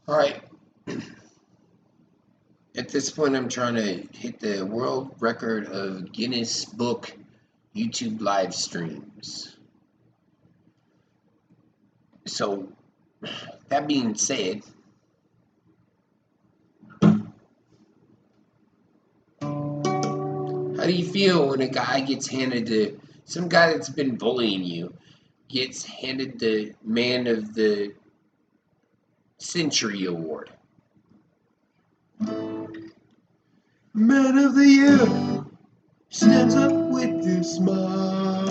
Alright. At this point, I'm trying to hit the world record of Guinness Book YouTube live streams. So, that being said, how do you feel when a guy gets handed some guy that's been bullying you gets handed the Man of the Century Award? Man of the Year stands up with a smile.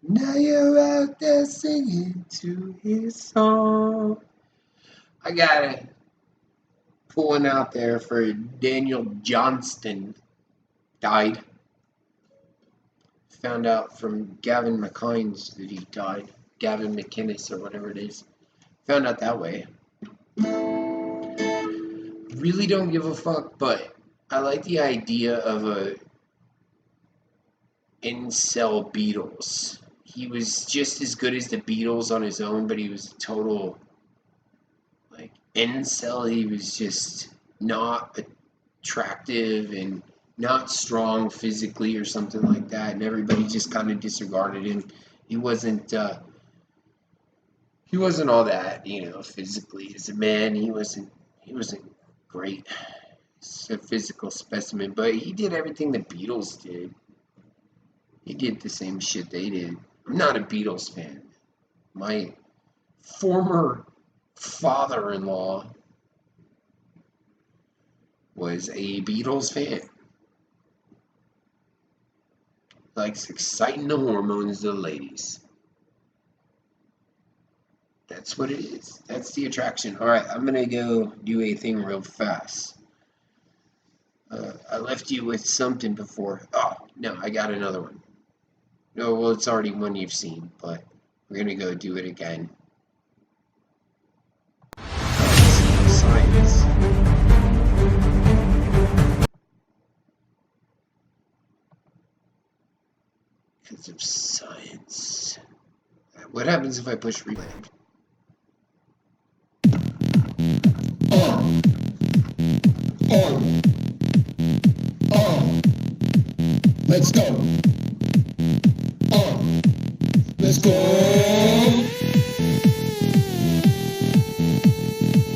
Now you're out there singing to his song. I gotta pull one out there for Daniel Johnston. Died. Found out from Gavin McKines that he died. Gavin McInnes or whatever it is. Found out that way. Really don't give a fuck, but I like the idea of a incel Beatles. He was just as good as the Beatles on his own, but he was a total like incel. He was just not attractive and not strong physically or something like that, and everybody just kind of disregarded him. He wasn't all that, physically as a man. He wasn't great as a physical specimen, but he did everything the Beatles did. He did the same shit they did. I'm not a Beatles fan. My former father-in-law was a Beatles fan. Likes exciting the hormones of the ladies. That's what it is. That's the attraction. Alright, I'm going to go do a thing real fast. I left you with something before. Oh, no, I got another one. No, well, it's already one you've seen, but we're going to go do it again. Science. Because of science. What happens if I push replay? Let's go. Let's go.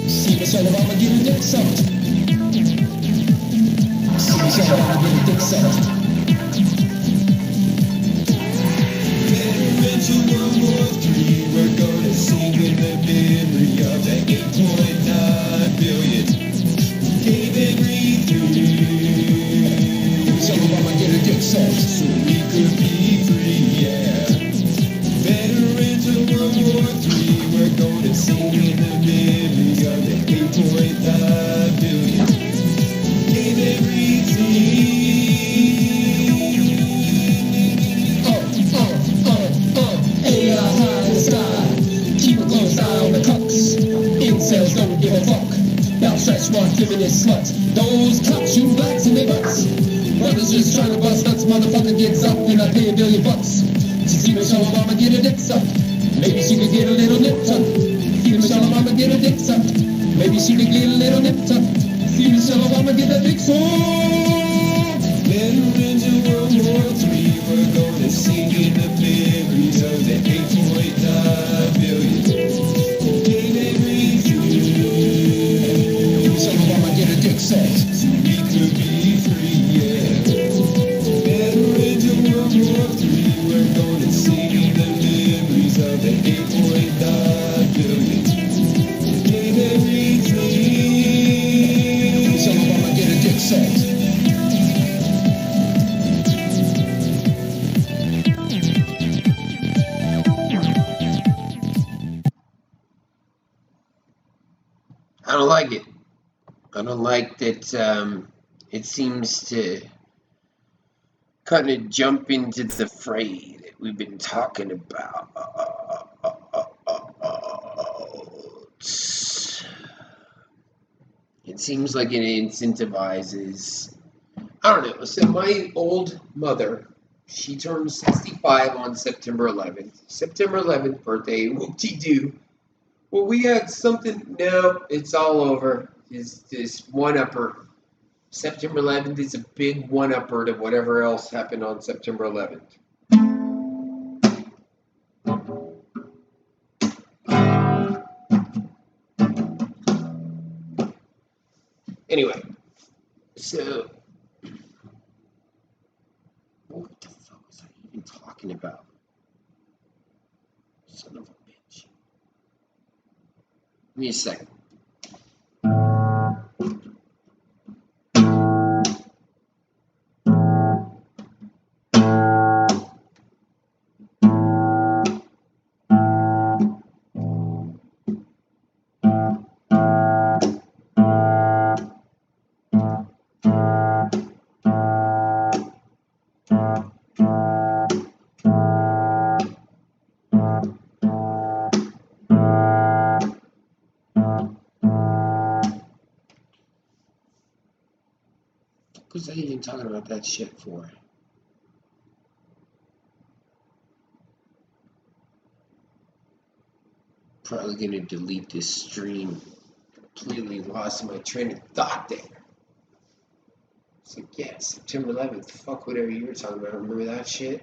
See what's all about, I'ma get a dick sucked. See what's all about, I'ma get a dick sucked. Into World War III, we're gonna sing in the memory of the 8.9 billion who gave and breathed through. So I'ma get a dick sucked so we could be free, yeah. Veterans of World War III, we're gonna sing in the memory of the 8.9 billion who gave and breathed through. Incels don't give a fuck about stress, one feminist sluts. Those cops shoot blacks in their butts. Brothers just trying to bust nuts, motherfucker gets up and I pay $1 billion. She see Michelle Obama get a dick sucked. Maybe she could get a little nip tuck. See Michelle Obama get a dick sucked. Maybe she could get a little nip tuck. See Michelle Obama get a dick sucked. Veterans of World War III, we're gonna sing in the memories of the 8.9 billion. So we could be free, yeah. Veterans of World War III, we're gonna sing in the memories of the 8.9 billion. Gave everything. So I'ma get a dick sucked. I don't like it. I don't like that it seems to kind of jump into the fray that we've been talking about. It seems like it incentivizes, I don't know, so my old mother, she turned 65 on September 11th. September 11th birthday, whoop-de-doo. Well, we had something, no, it's all over. Is this one-upper. September 11th is a big one-upper to whatever else happened on September 11th. Anyway, so what the fuck was I even talking about? Son of a bitch. Give me a second. even talking about that shit for? Probably gonna delete this stream. Completely lost my train of thought there. It's like, yeah, September 11th. Fuck whatever you were talking about. Remember that shit?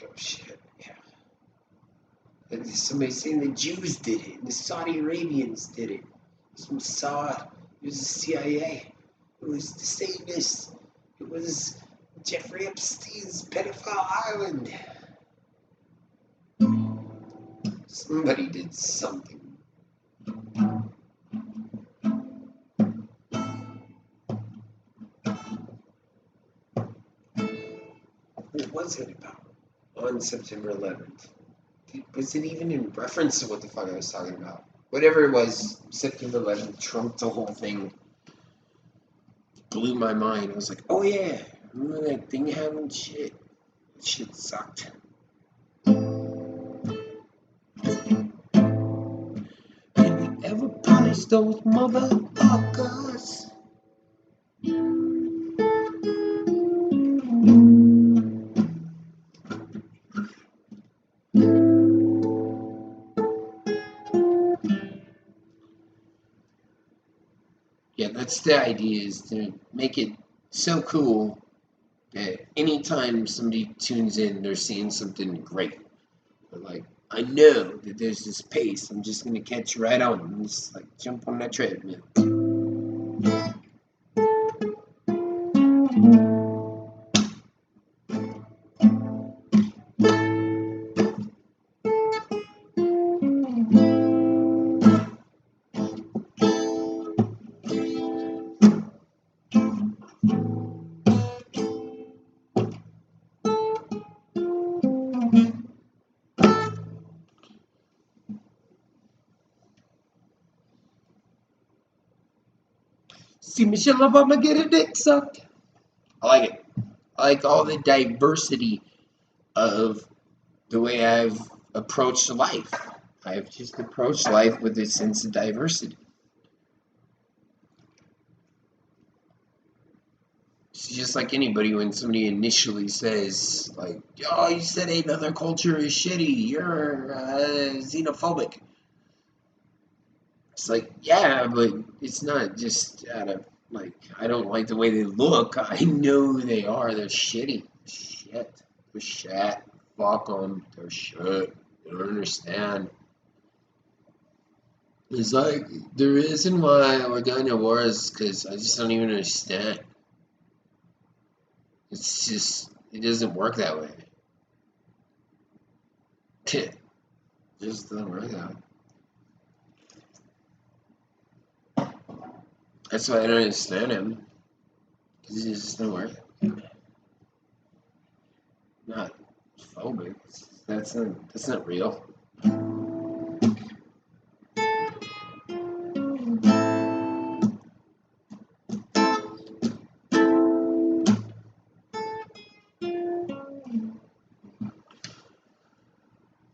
Oh shit, yeah. And somebody saying the Jews did it, and the Saudi Arabians did it. It was Mossad. It was the CIA. It was the Satanists. It was Jeffrey Epstein's pedophile island. Somebody did something. What was it about on September 11th? Was it even in reference to what the fuck I was talking about? Whatever it was, September 11th trumped the whole thing. Blew my mind. I was like, oh yeah, remember that thing happened? Shit. That shit sucked. Did we ever punish those motherfuckers? Yeah, that's the idea, is to make it so cool that anytime somebody tunes in, they're seeing something great. But like, I know that there's this pace, I'm just gonna catch right on and just like jump on that treadmill. See Michelle Obama get her dick sucked. I like it. I like all the diversity of the way I've approached life. I've just approached life with a sense of diversity. It's just like anybody when somebody initially says, like, oh, you said another culture is shitty, you're xenophobic. It's like, yeah, but it's not just out of, like, I don't like the way they look. I know who they are. They're shitty. Shit. They're shit. Fuck them. They're shit. They don't understand. It's like, the reason why we're going to war is because I just don't even understand. It's just, it doesn't work that way. It just doesn't work that way. That's why I don't understand him. Because it just doesn't work. Not phobic. That's not real.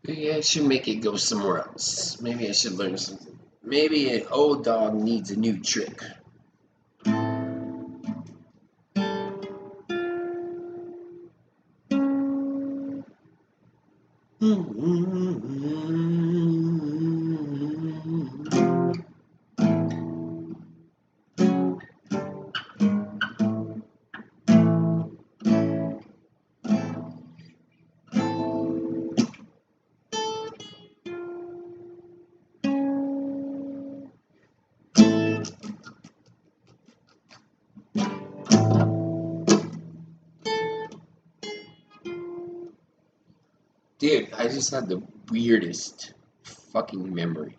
Maybe I should make it go somewhere else. Maybe I should learn something. Maybe an old dog needs a new trick. Dude, I just had the weirdest fucking memory.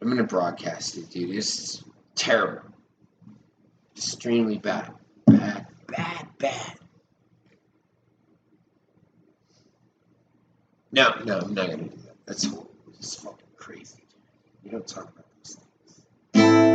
I'm gonna broadcast it, dude. It's terrible. Extremely bad. Bad, bad, bad. No, I'm not gonna do that. That's horrible. It's fucking crazy. We don't talk about those things.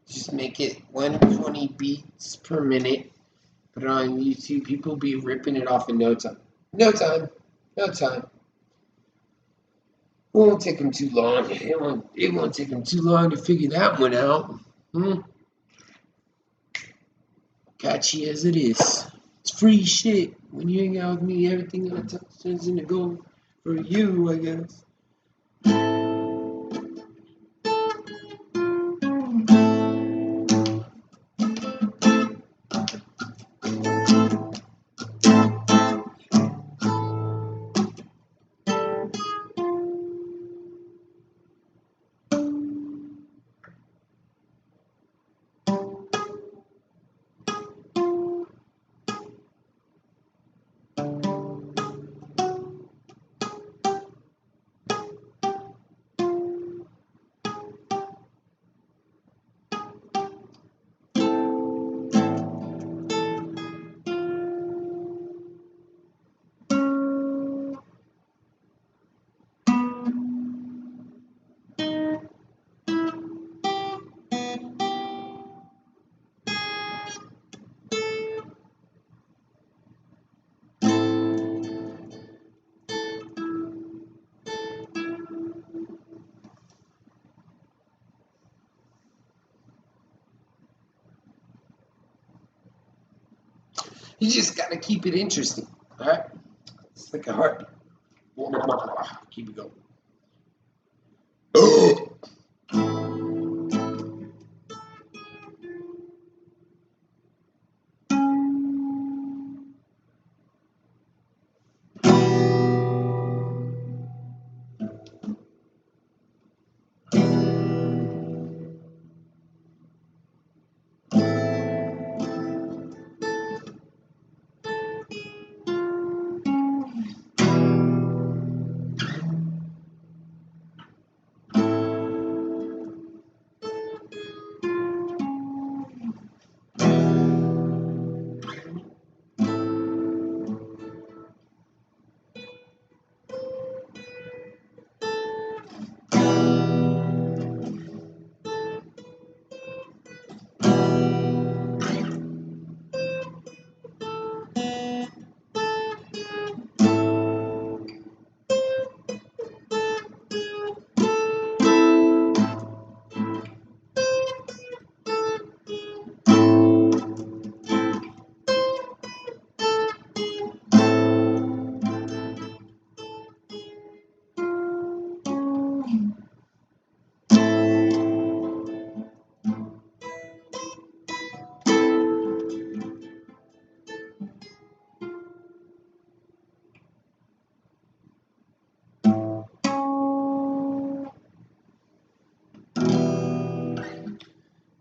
Just make it 120 beats per minute. Put it on YouTube. People be ripping it off in no time. No time. No time. It won't take them too long. It won't take them too long to figure that one out. Catchy as it is. It's free shit. When you hang out with me, everything I touch turns into gold. For you, I guess. You just gotta keep it interesting, alright? It's like a heartbeat. Keep it going.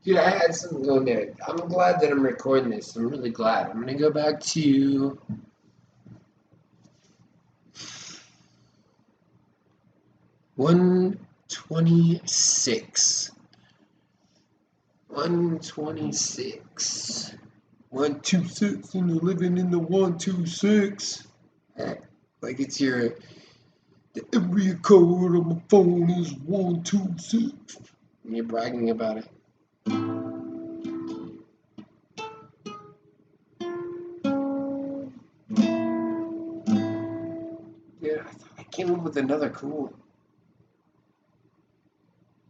Dude, I had something going there. I'm glad that I'm recording this. I'm really glad. I'm gonna go back to 126. 126. 126 and you're living in the 126. Like it's the area code on my phone is 126. And you're bragging about it. Yeah, I thought I came up with another cool one.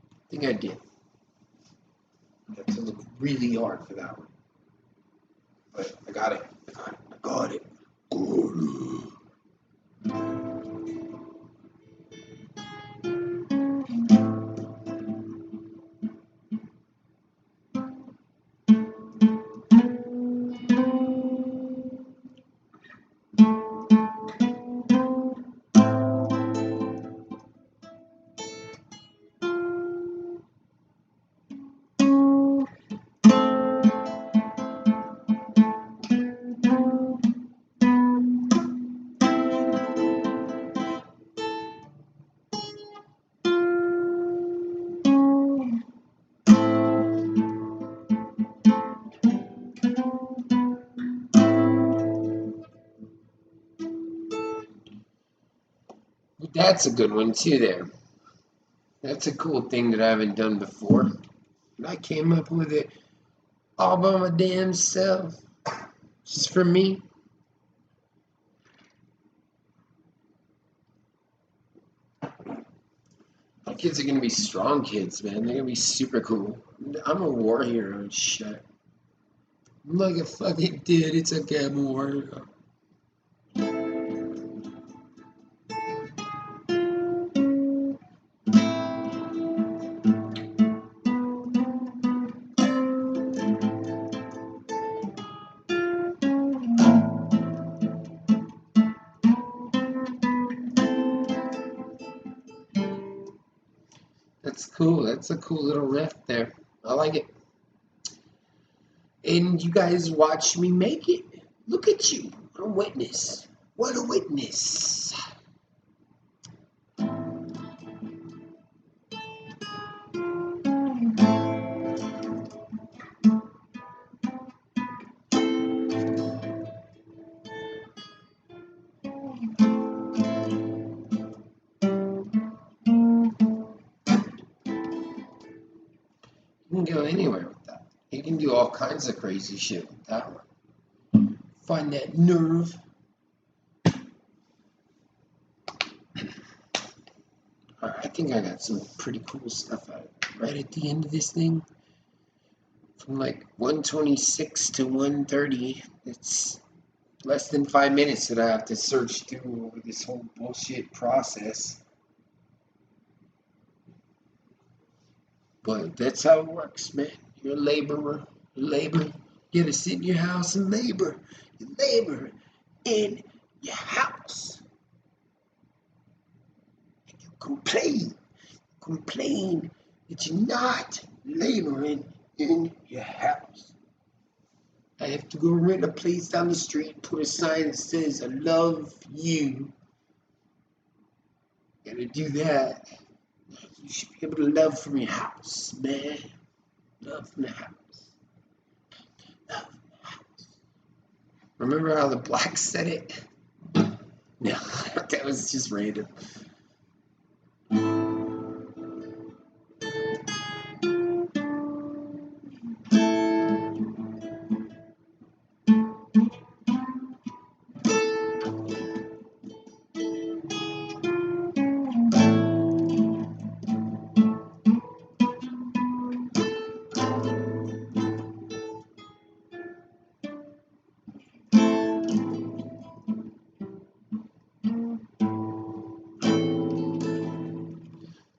I think I did. I have to look really hard for that one. But I got it. I got it. That's a good one too there. That's a cool thing that I haven't done before. And I came up with it all by my damn self. Just for me. My kids are gonna be strong kids, man. They're gonna be super cool. I'm a war hero and shit. I'm like a fucking dude. It's okay, I'm a war hero. That's cool. That's a cool little riff there. I like it. And you guys watch me make it. Look at you. What a witness. What a witness. You can go anywhere with that. You can do all kinds of crazy shit with that one. Find that nerve. I think I got some pretty cool stuff out right at the end of this thing. From like 126 to 130, it's less than 5 minutes that I have to search through this whole bullshit process. But that's how it works, man. You're a laborer. You labor. You gotta sit in your house and labor. You labor in your house. And you complain. Complain that you're not laboring in your house. I have to go rent a place down the street, put a sign that says, I love you. Gotta do that. You should be able to love from your house, man. Love from the house. Love from the house. Remember how the blacks said it? No, that was just random.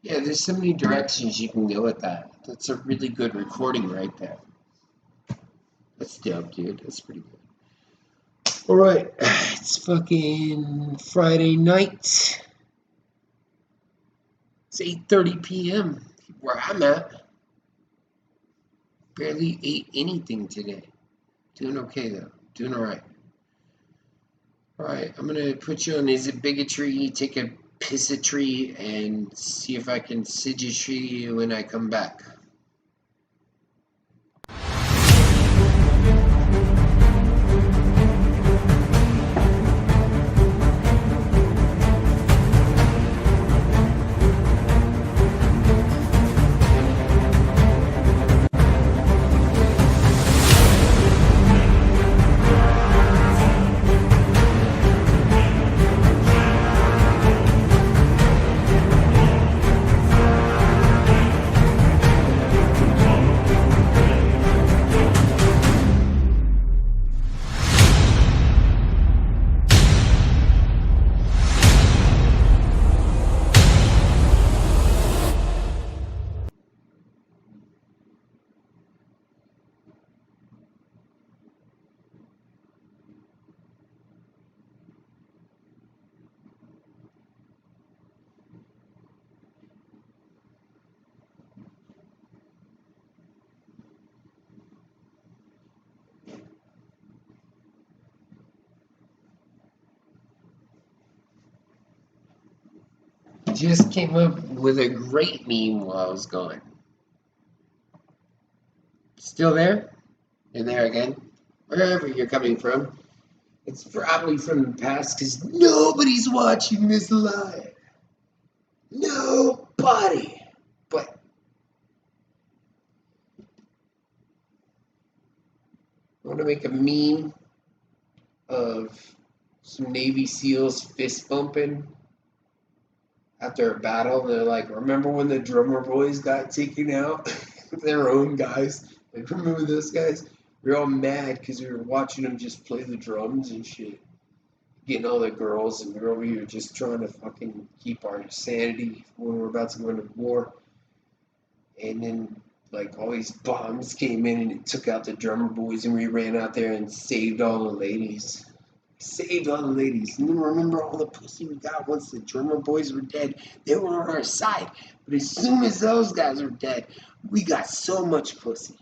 Yeah, there's so many directions you can go with that. That's a really good recording right there. That's dope, dude. That's pretty good. Alright, it's fucking Friday night. It's 8:30 p.m. where I'm at. Barely ate anything today. Doing okay, though. Doing alright. Alright, I'm gonna put you on Is It Bigotry, take a pissatry, and see if I can sigistry you when I come back. Just came up with a great meme while I was gone. Still there? You're there again? Wherever you're coming from. It's probably from the past because nobody's watching this live. Nobody. But I want to make a meme of some Navy SEALs fist bumping after a battle. They're like, remember when the drummer boys got taken out? Their own guys. Like, remember those guys? We were all mad because we were watching them just play the drums and shit. Getting all the girls, and we were over here just trying to fucking keep our sanity when we were about to go into war. And then, like, all these bombs came in and it took out the drummer boys, and we ran out there and saved all the ladies. Saved all the ladies. And then remember all the pussy we got once the drummer boys were dead? They were on our side. But as soon as those guys were dead, we got so much pussy.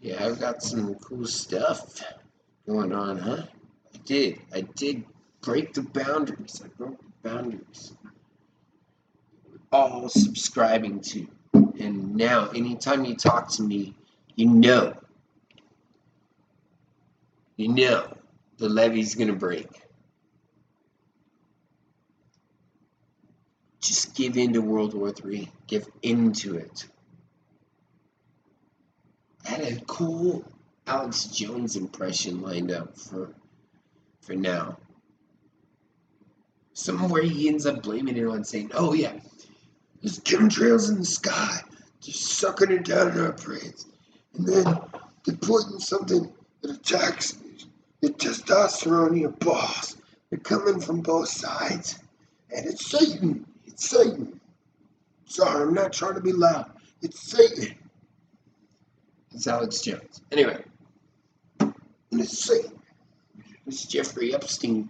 Yeah, I've got some cool stuff going on, huh? I did break the boundaries. I broke the boundaries. All subscribing to. And now, anytime you talk to me, you know the levee's gonna break. Just give in to World War III. Give into it. I had a cool Alex Jones impression lined up for now. Somewhere he ends up blaming it on saying, oh yeah, there's chemtrails in the sky. They're sucking it down in our brains. And then they're putting something that attacks your testosterone in your balls. They're coming from both sides. And it's Satan. It's Satan. Sorry, I'm not trying to be loud. It's Satan. It's Alex Jones. Anyway. And it's Satan. It's Jeffrey Epstein.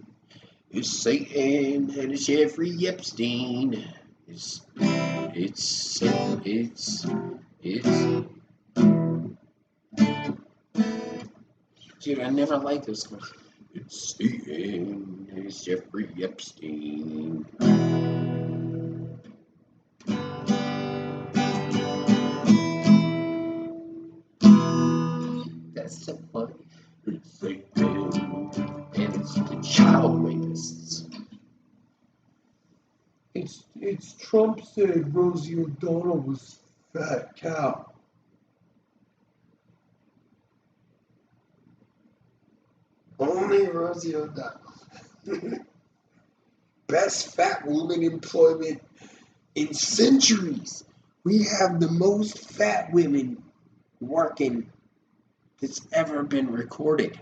It's Satan and it's Jeffrey Epstein. It's Satan. It's dude, I never liked those guys. It's Satan and it's Jeffrey Epstein. That's so funny. It's Satan and it's the child rapists. It's Trump said Rosie O'Donnell was fat cow. Only Rosie O'Donnell. Best fat woman employment in centuries. We have the most fat women working that's ever been recorded.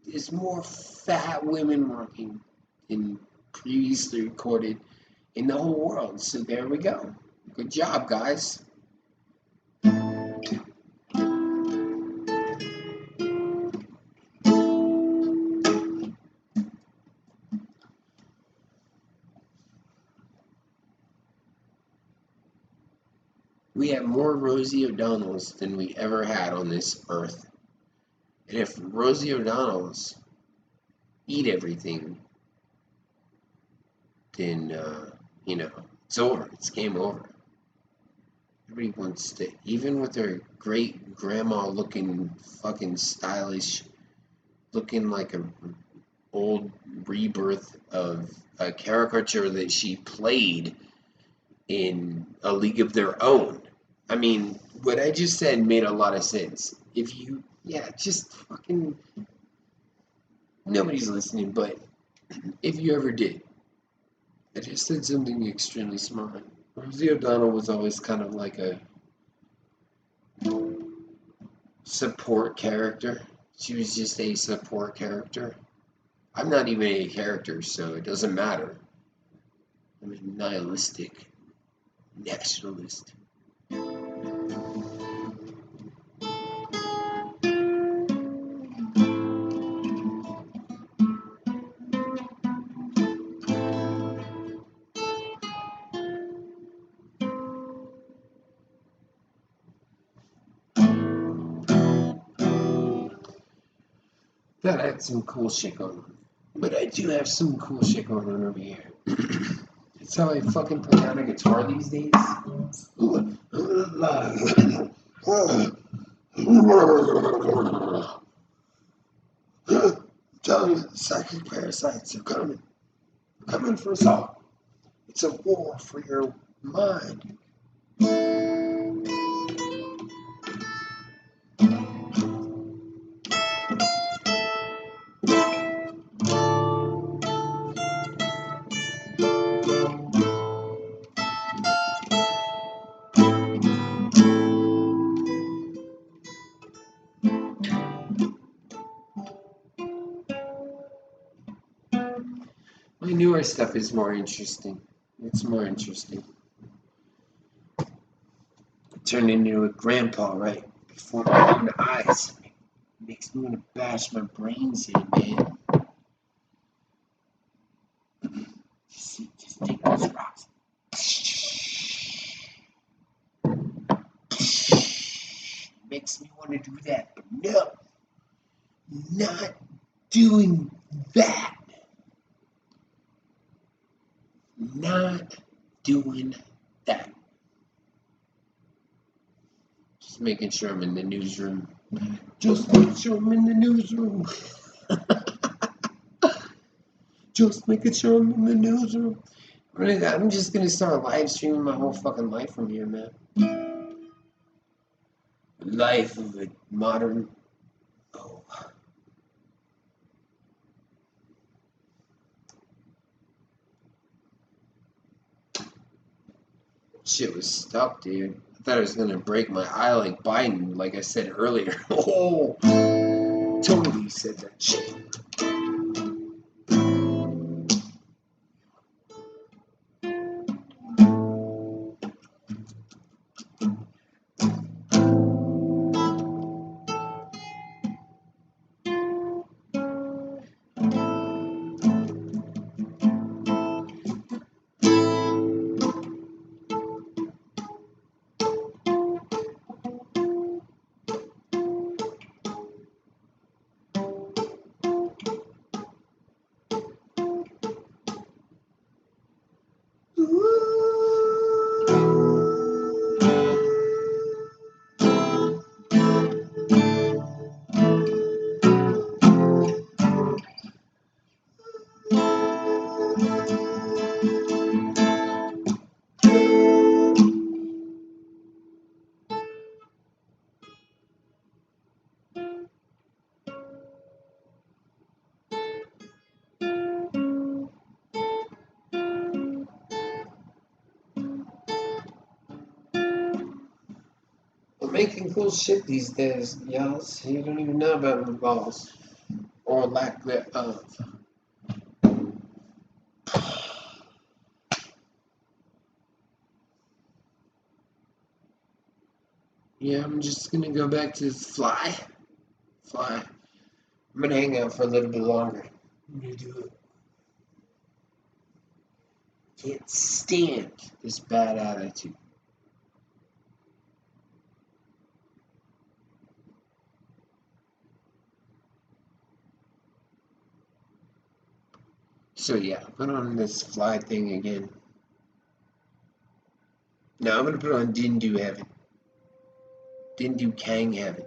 There's more fat women working than previously recorded in the whole world. So there we go. Good job, guys. We have more Rosie O'Donnells than we ever had on this earth. And if Rosie O'Donnells eat everything, then, it's over. It's game over. Everybody wants to, even with their great grandma looking fucking stylish, looking like a old rebirth of a caricature that she played in A League of Their Own. I mean, what I just said made a lot of sense. Just fucking, nobody's listening, but if you ever did, I just said something extremely smart. Rosie O'Donnell was always kind of like a support character. She was just a support character. I'm not even a character, so it doesn't matter. I'm a nihilistic nationalist. Thought I had some cool shit going on. But I do have some cool shit going on over here. That's how I fucking play on a guitar these days. Telling you, the psychic parasites are coming. Coming for us all. It's a war for your mind. My newer stuff is more interesting. It's more interesting. I turned into a grandpa right before my own eyes. Makes me want to bash my brains in, man. Just take those rocks. Makes me want to do that, but no. Not doing that. Not doing that. Just making sure I'm in the newsroom. Just making sure I'm in the newsroom. Just making sure I'm in the newsroom. I'm just gonna start live streaming my whole fucking life from here, man. Life of a modern. Oh. Shit was stuck, dude. I thought I was gonna break my eye like Biden, like I said earlier. Oh, totally said that shit. I'm making cool shit these days, y'all. You don't even know about my balls. Or lack thereof. Yeah, I'm just gonna go back to fly. Fly. I'm gonna hang out for a little bit longer. I'm gonna do it. Can't stand this bad attitude. So yeah, put on this fly thing again. Now I'm gonna put on Dindu Heaven. Dindu Kang Heaven.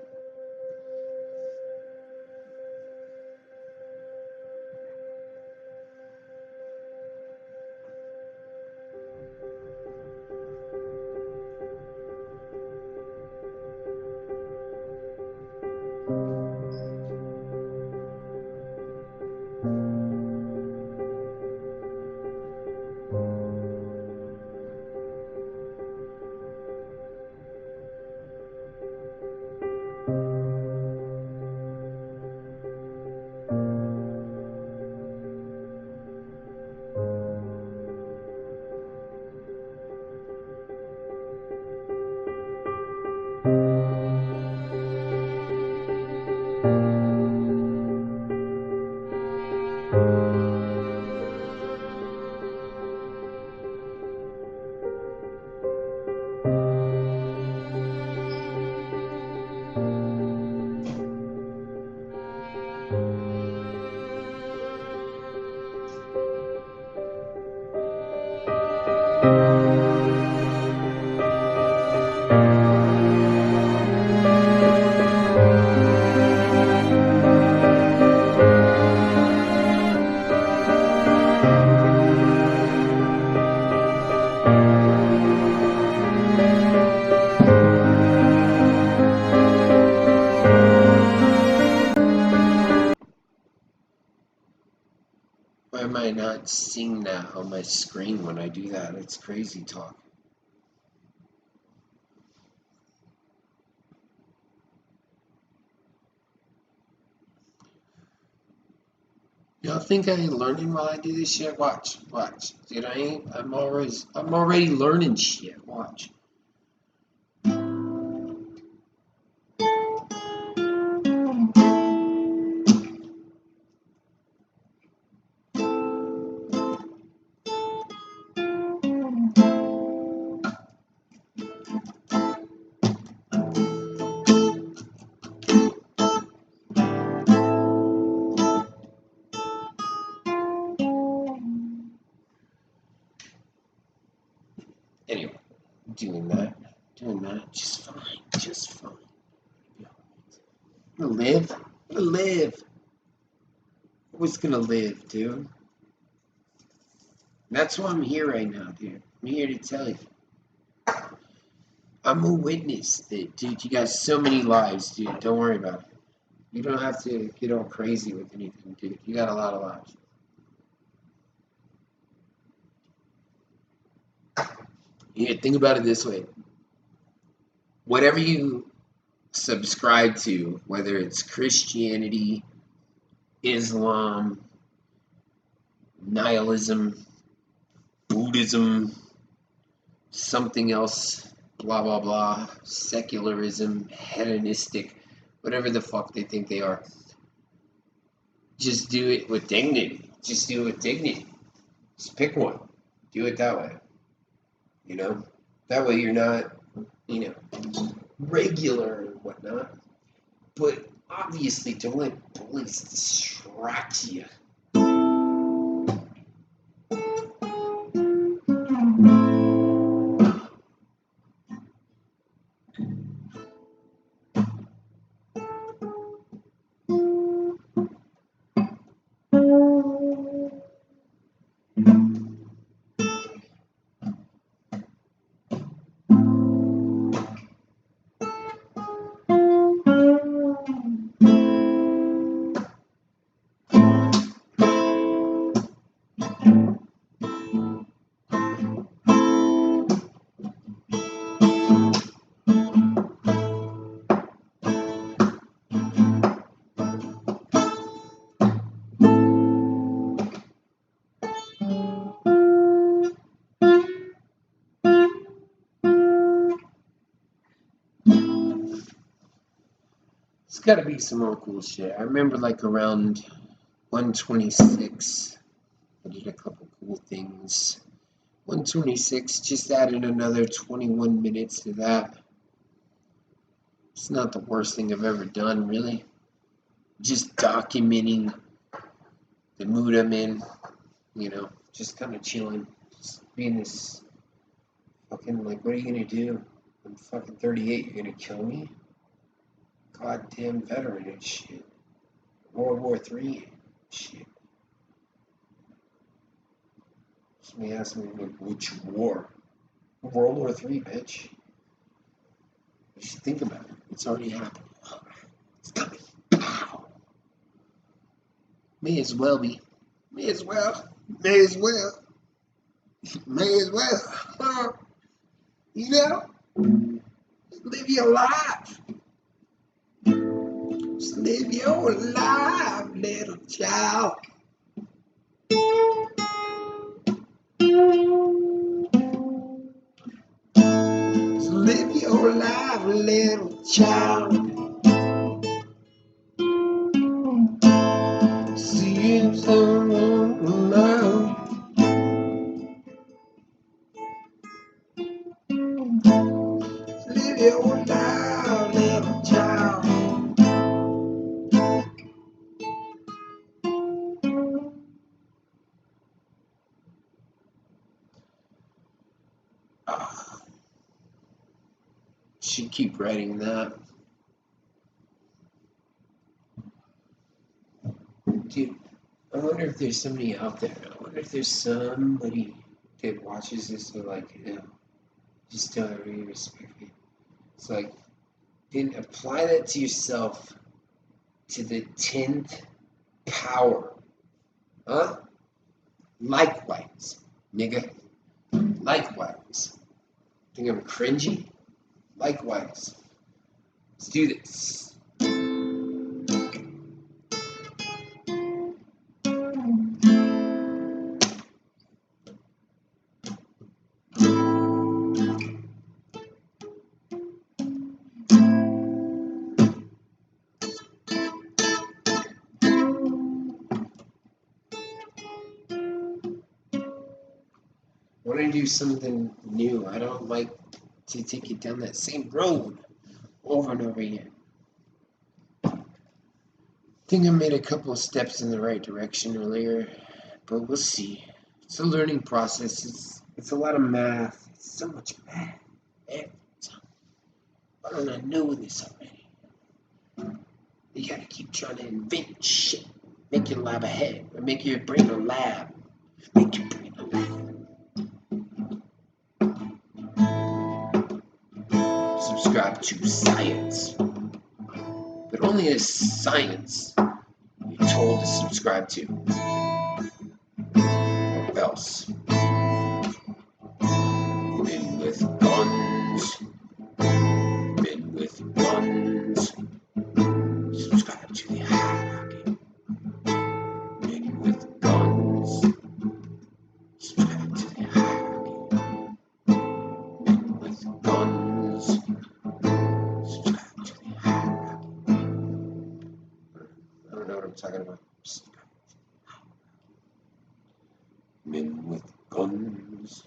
am I not seeing that on my screen when I do that? It's crazy talk. Y'all think I ain't learning while I do this shit? Watch. Dude, I ain't. I'm already learning shit. Watch. Anyway, doing that, just fine. I'm gonna live. Always gonna live, dude. That's why I'm here right now, dude. I'm here to tell you. I'm a witness that, dude, you got so many lives, dude. Don't worry about it. You don't have to get all crazy with anything, dude. You got a lot of lives. Yeah, think about it this way. Whatever you subscribe to, whether it's Christianity, Islam, nihilism, Buddhism, something else, blah, blah, blah, secularism, hedonistic, whatever the fuck they think they are, just do it with dignity. Just pick one. Do it that way. You know? That way you're not, regular and whatnot. But obviously, don't let bullies distract you. It's gotta be some more cool shit. I remember like around 126, I did a couple cool things. 126, just added another 21 minutes to that. It's not the worst thing I've ever done, really. Just documenting the mood I'm in, just kind of chilling. Just being this fucking, like, what are you gonna do? I'm fucking 38, you're gonna kill me? Goddamn veteran and shit. World War III shit. Somebody asked me, like, which war? World War III, bitch. You should think about it. It's already happened. It's coming. Pow. May as well be. May as well. Live your life. Just live your life, little child. Just live your life, little child. See someone now. Live your life, little child. Should keep writing that. Dude, I wonder if there's somebody out there. I wonder if there's somebody that watches this and like, just tell her you respect me. It's like, then apply that to yourself to the 10th power. Huh? Likewise, nigga. Likewise. Think I'm cringy? Likewise. Let's do this. I want to do something new. I don't like to take you down that same road over and over again. I think I made a couple of steps in the right direction earlier, but we'll see. It's a learning process. It's a lot of math. It's so much math. Every time. Why don't I know this already? You gotta keep trying to invent shit. Make your lab ahead, or make your brain a lab. Make your brain a lab. Subscribe to science, but only as science you're told to subscribe to, or else. Men with guns, men with guns, subscribe to the hierarchy. Men with guns, subscribe to the hierarchy. Men with guns. I don't know what I'm talking about. Men with guns.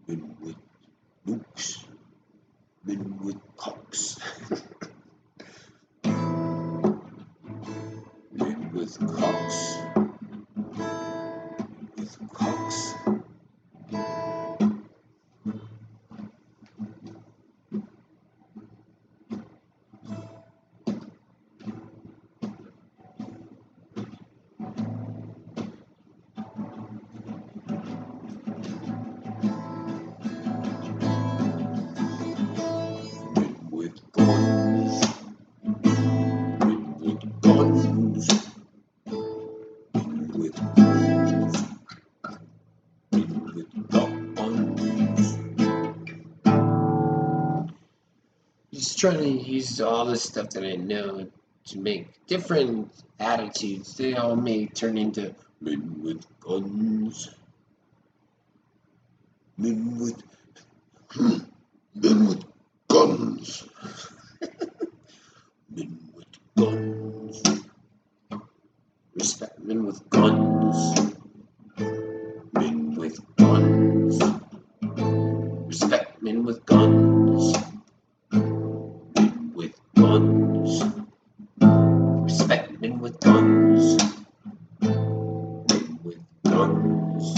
Men with nukes. Men with cocks. Men with cocks. With cocks. Just trying to use all the stuff that I know to make different attitudes. They all may turn into men with guns. Men with guns. Men with guns. Respect men with guns. Men with guns. Respect men with guns. Men with guns. Respect men with guns. Men with guns.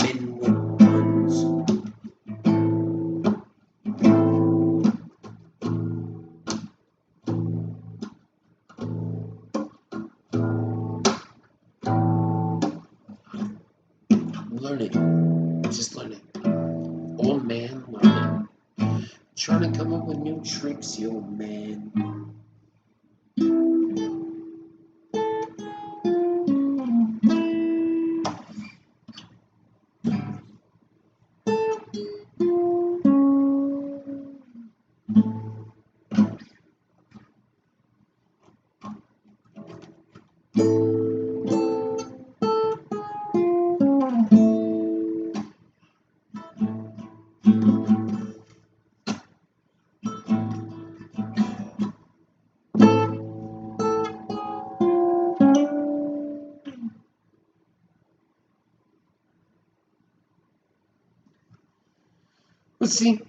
Men with guns. Learning. Just learning. Old man learning. Trying to come up with new tricks, yo man.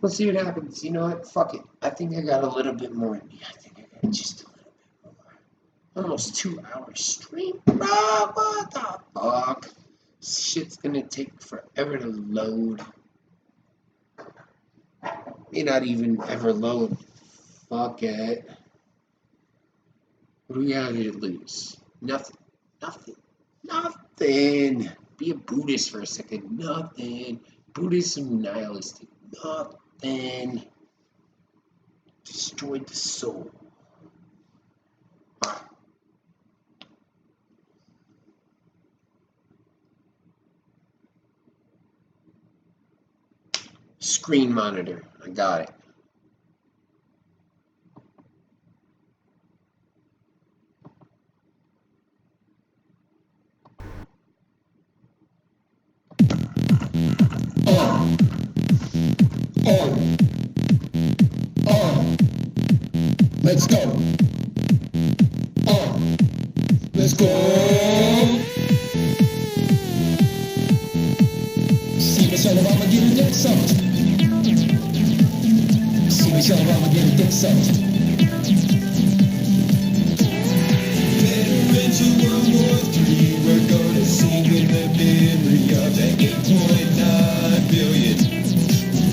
We'll see what happens. You know what? Fuck it. I think I got a little bit more in me. I think I got just a little bit more. Almost 2 hours straight, bro. What the fuck? Shit's gonna take forever to load. May not even ever load. Fuck it. What do we have to lose? Nothing. Nothing. Nothing. Be a Buddhist for a second. Nothing. Buddhism nihilistic. Nothing. Destroyed the soul. screen monitor. I got it. Let's go. Let's go. See Michelle Obama get a dick sucked. See Michelle Obama get a dick sucked. Veterans of World War III, we're gonna sing in the memory of the 8.9 billion.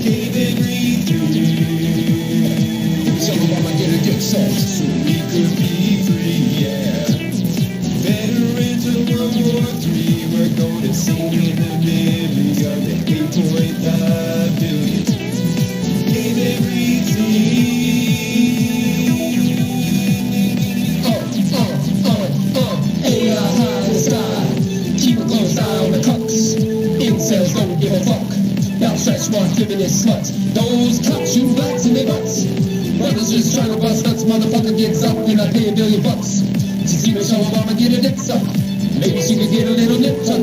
Gave and Michelle Obama get a dick sucked so we could be free, yeah. Veterans of World War III, we're gonna sing in the memory of the 8.9 billion. Gave everything. AI high in the sky. Keep a close eye on the cucks. Incels don't give a fuck. Now stretch marks living as sluts. Those cops shoot blacks in their butts. Brothers just trying to bust nuts. Motherfucker gets up and I pay $1 billion. To see Michelle Obama get a dick sucked. Maybe she could get a little nip tuck.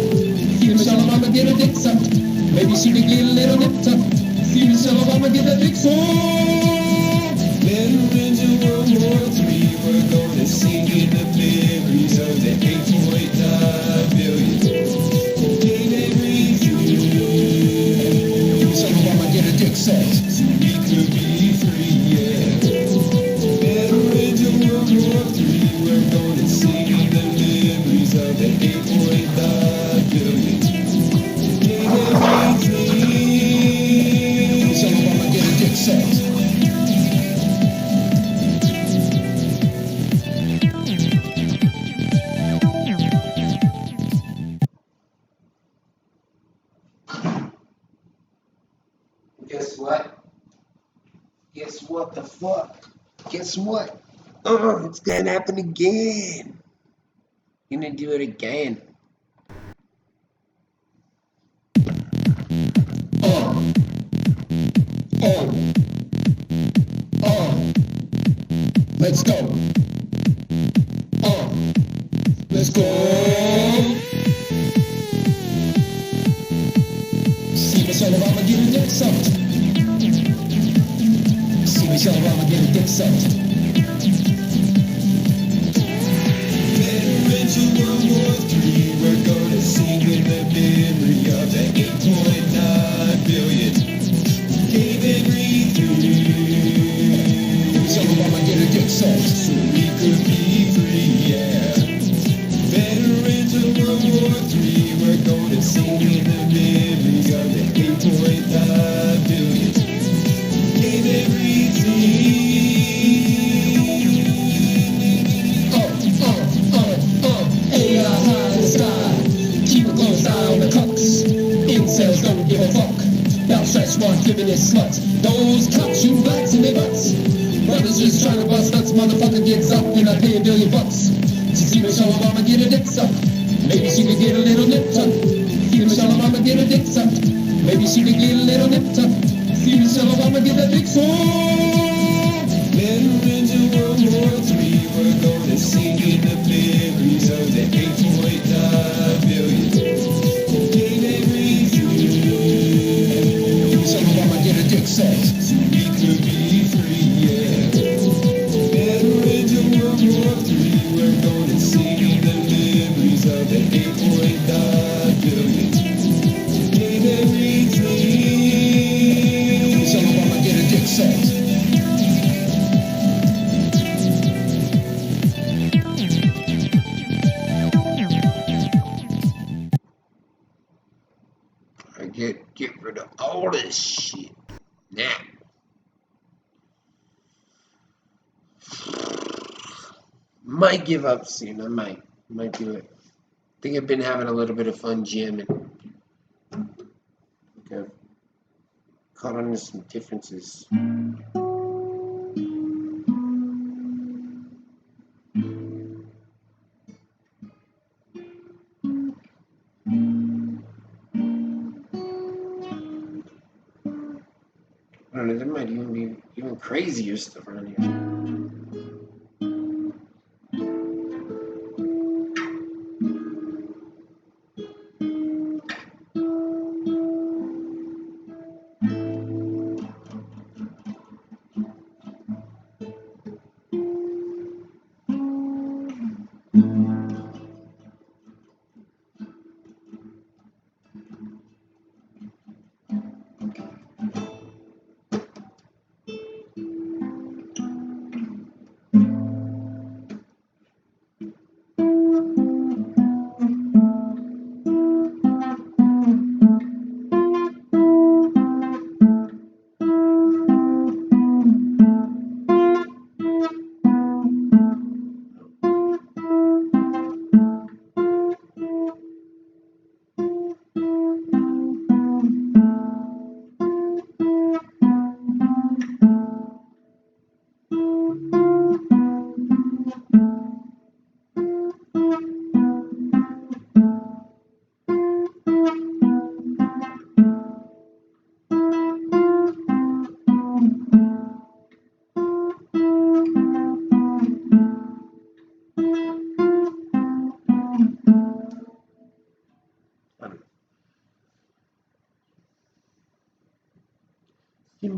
See Michelle Obama get a dick sucked. Maybe she could get a little nip tuck. See Michelle Obama get a dick sucked. Veterans of World War III, we're gonna sing in the memories of the 8.9 billion. Gave everything. Michelle Obama get a dick sucked so we could be free, yeah. Veterans of World War III, we're gonna sing in the memories of the 8.9 billion. Gave everything. Michelle Obama get a dick sucked. Guess what? Guess what the fuck? Guess what? It's gonna happen again. Gonna do it again. Let's go. Let's go. See Michelle Obama get a dick sucked. See Michelle Obama get a dick sucked. Veterans of World War III, we're gonna sing in the memory of the 8.9 billion. Gave everything. Michelle Obama get a dick sucked so we could be free, yeah. Veterans of World War III, we're gonna sing in the memory of the 8.9 billion. Gave everything. AI high in the sky. Keep a close eye on the cucks. Incels don't give a fuck. Now stretch marks living as sluts. Those cops shoot blacks in their butts. Brothers just trying to bust nuts. Motherfucker gets up and I pay $1 billion. To see Michelle Obama get a dick sucked. Maybe she could get a little nip tuck. See Michelle Obama get a dick sucked. Maybe she could get a little nip tuck. See Michelle Obama get a dick sucked. Veterans of World War III, we're gonna sing in the memories of the 8.9 billion. Gave everything. Michelle Obama get a dick sucked so we could be free, yeah. Veterans of World War III, we're gonna sing in the memories of the 8.9 billion. Gave everything. Michelle Obama get a dick sucked. I get rid of all this shit. Now. Might give up soon. I might do it. I think I've been having a little bit of fun jamming. Okay. Caught on to some differences. I don't know, there might even be even crazier stuff around here.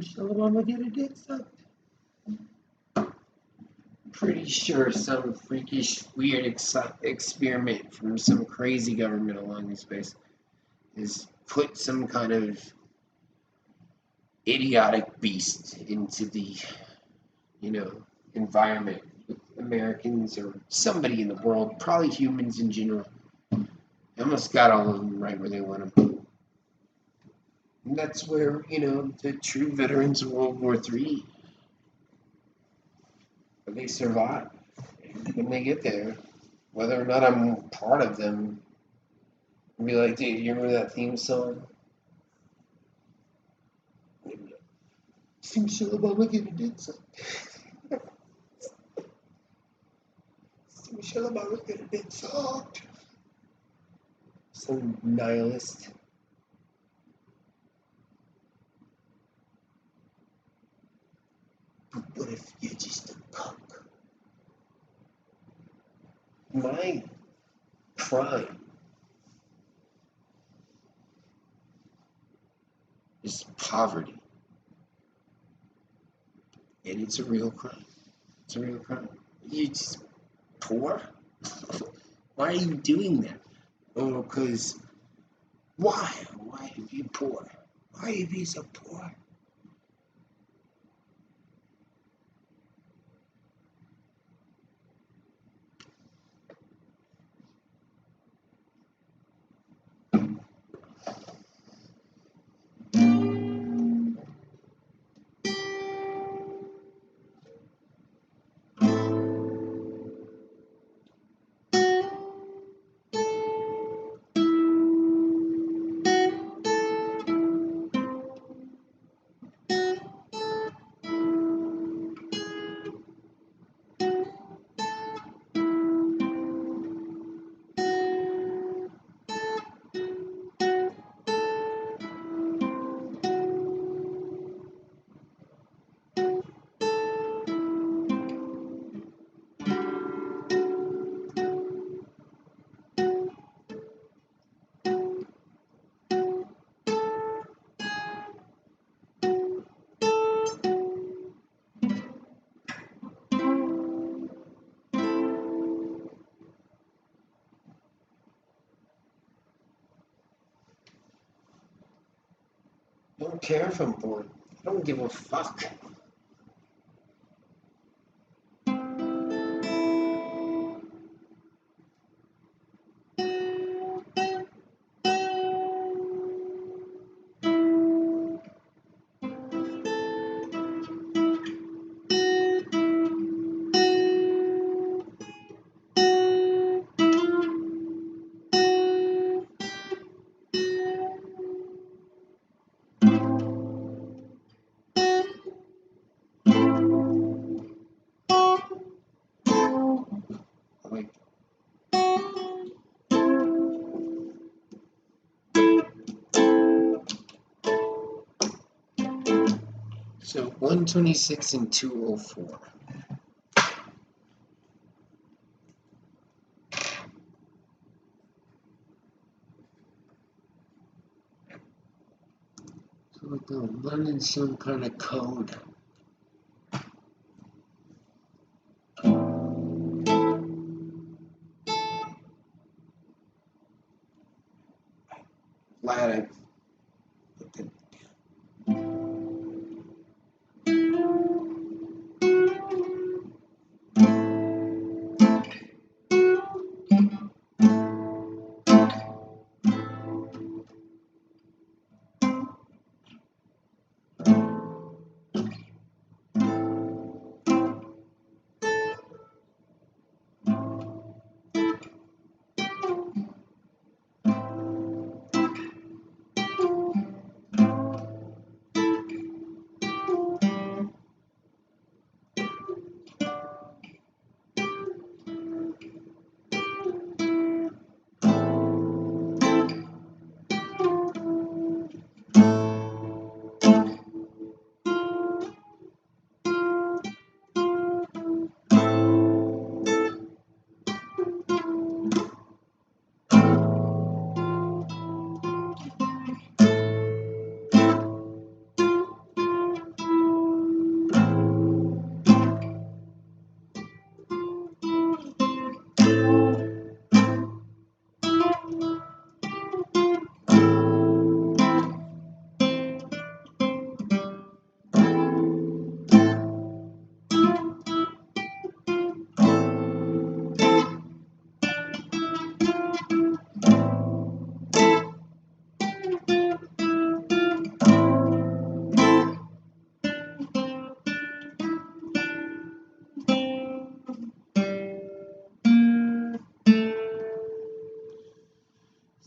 Michelle Obama get a dick sucked? Pretty sure some freakish, weird experiment from some crazy government along this space is put some kind of idiotic beast into the, environment with Americans or somebody in the world, probably humans in general. They almost got all of them right where they want them. And that's where, the true veterans of World War III, they survive. When they get there, whether or not I'm part of them, I'll be like, dude, you remember that theme song? See Michelle Obama get a dick sucked. See Michelle Obama get a dick sucked. Some nihilist. But what if you're just a cuck? My crime is poverty. And it's a real crime. It's a real crime. You're just poor? Why are you doing that? Oh, because why? Why are you poor? Why are you being so poor? I don't care if I'm bored. I don't give a fuck. So 126 and 204. So they're running some kind of code. Glad I put the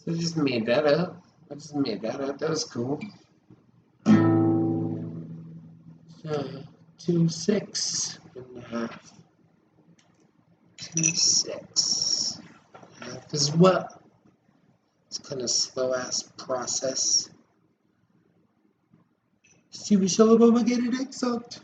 I just made that up. That was cool. So 2.6.5. 2.6.5 as well. It's kind of slow ass process. See we shall about get it exact.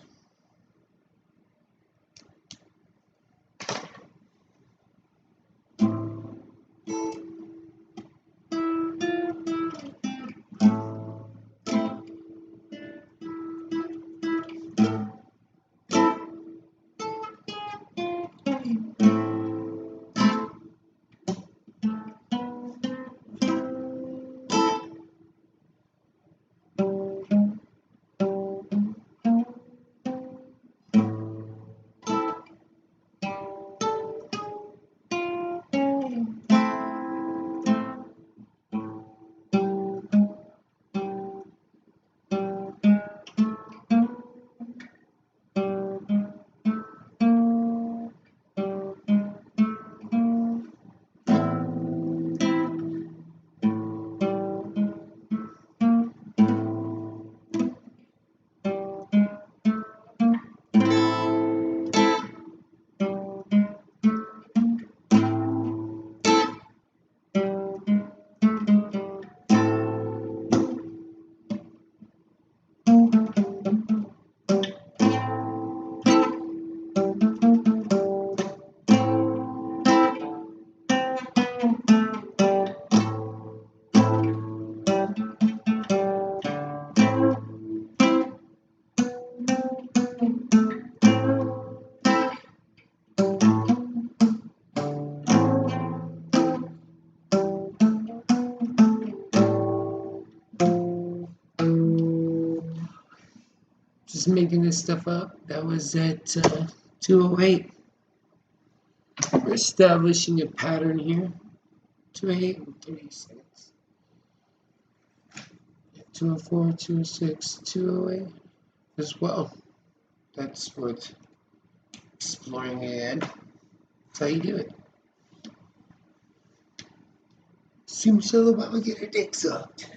Just making this stuff up. That was at 208. We're establishing a pattern here. 208 and 36. 204, 206, 208 as well. That's what exploring ahead. That's how you do it. Simsalabama get her dick sucked.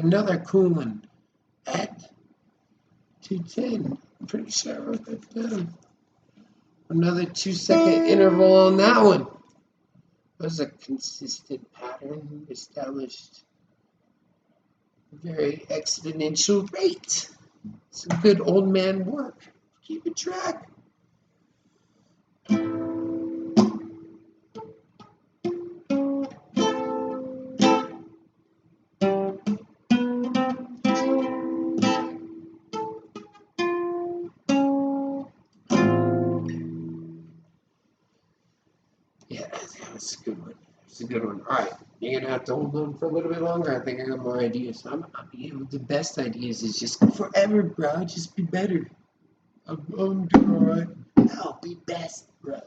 another cool one at 2:10. I'm pretty sure I wrote that down. Another 2-second interval on that one. Was a consistent pattern established. Very exponential rate. Some good old man work. Keep it track. Yeah, that was a good one. It's a good one. All right, you're gonna have to hold on for a little bit longer. I think I got more ideas. The best ideas is just forever, bro. Just be better. I'm doing all right. I'll be best, bro.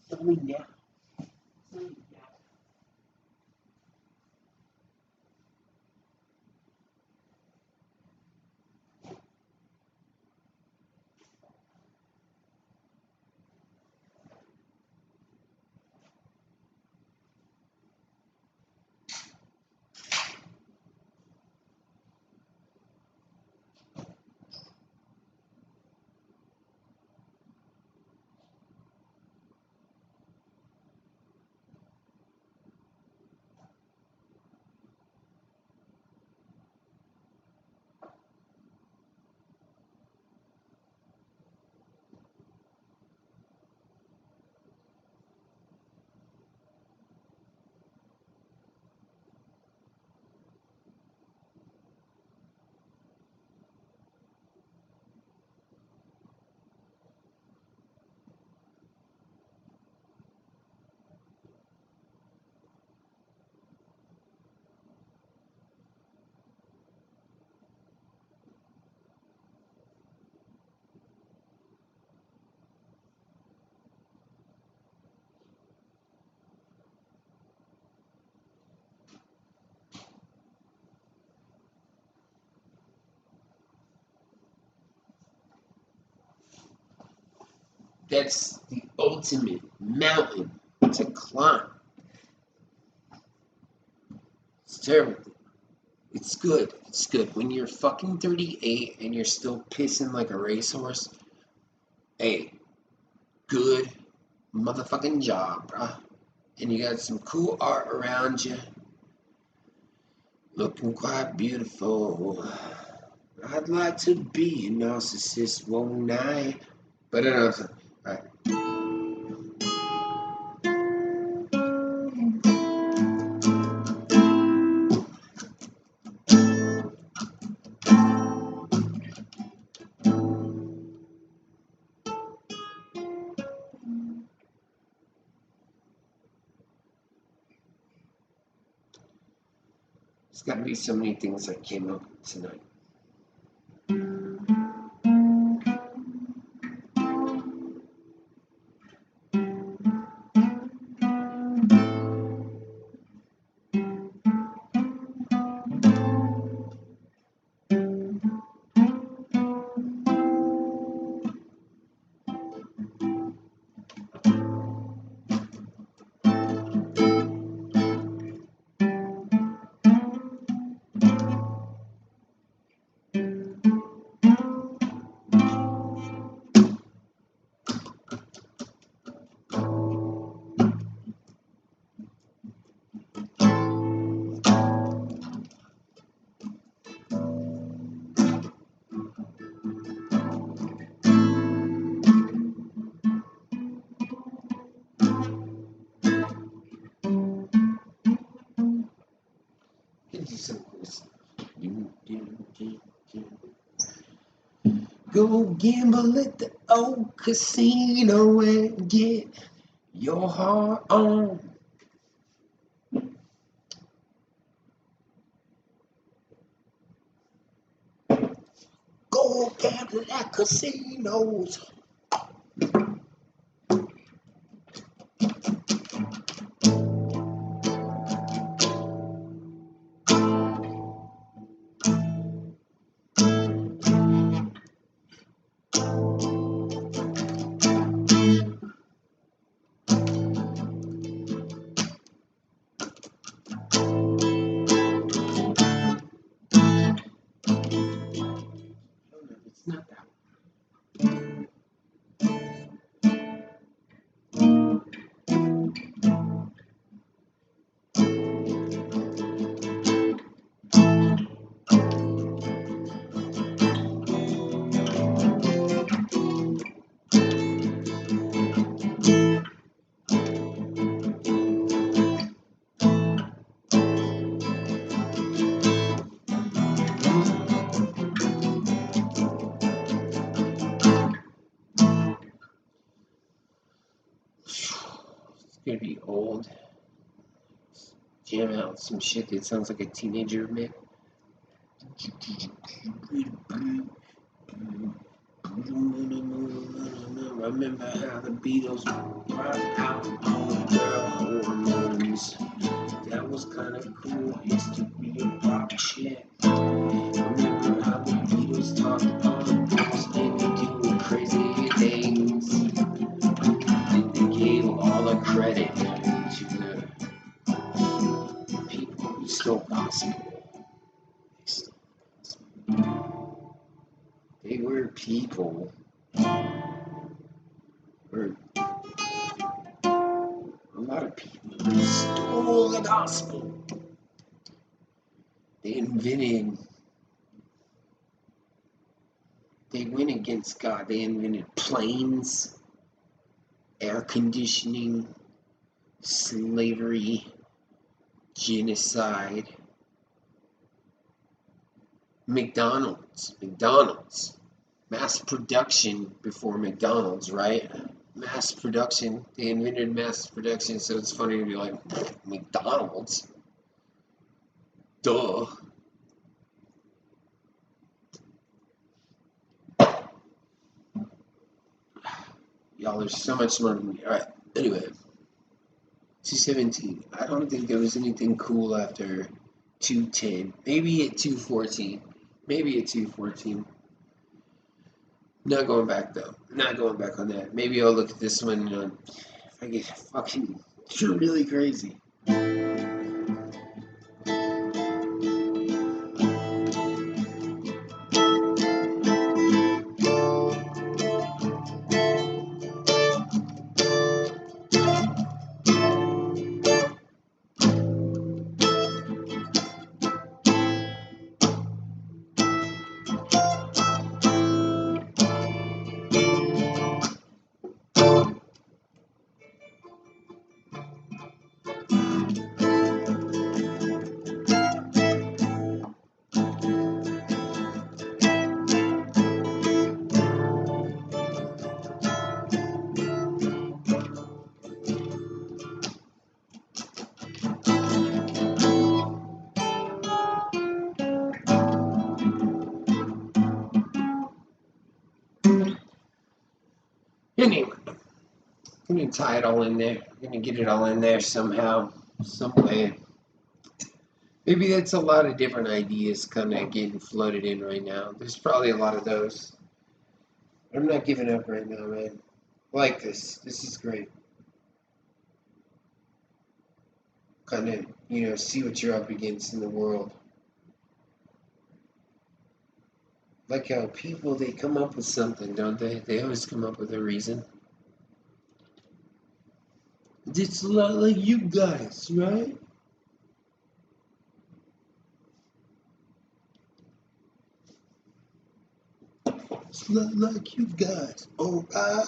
Tell me now. Tell me now. That's the ultimate mountain to climb. It's terrible. It's good. It's good. When you're fucking 38 and you're still pissing like a racehorse, hey, good motherfucking job, bruh. And you got some cool art around you. Looking quite beautiful. I'd like to be a narcissist, won't I? But enough. Alright. There's got to be so many things that came up tonight. Go gamble at the old casino and get your heart on. Go gamble at casinos. gonna be old. Jam out some shit that sounds like a teenager, man. Remember how the Beatles brought out all the girl hormones. That was kind of cool. History of pop shit. Remember how the Beatles talked all the girls into doing crazy things. They gave all the credit to the people who stole gospel. They were people. Or a lot of people who stole the gospel. They went against God. They invented planes, air conditioning, slavery, genocide. McDonald's, mass production before McDonald's, right? Mass production, they invented mass production, so it's funny to be like, McDonald's? Duh. Y'all are so much smarter than me. Alright, anyway. 217. I don't think there was anything cool after 210. Maybe at 214. Maybe at 214. Not going back though. Not going back on that. Maybe I'll look at this one if I get fucking really crazy. Anyway, I'm gonna tie it all in there. I'm gonna get it all in there somehow, some way. Maybe that's a lot of different ideas kind of getting floated in right now. There's probably a lot of those. I'm not giving up right now, man. I like this. This is great. Kind of, see what you're up against in the world. Like how people, they come up with something, don't they? They always come up with a reason. It's a lot like you guys, right? It's a lot like you guys, alright?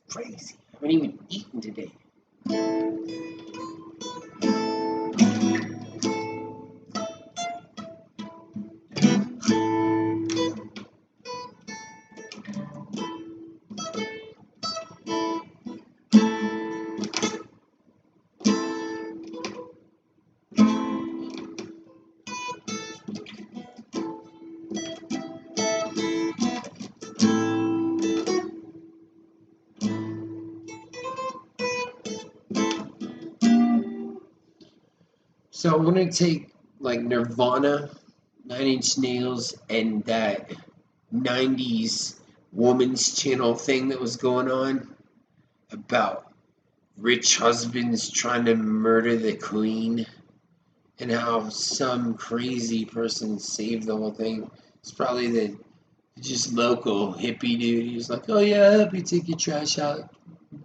Crazy. I haven't even eaten today. So I'm gonna take like Nirvana, Nine Inch Nails, and that 90s woman's channel thing that was going on about rich husbands trying to murder the queen and how some crazy person saved the whole thing. It's probably the just local hippie dude. He's like, oh yeah, I'll help you take your trash out,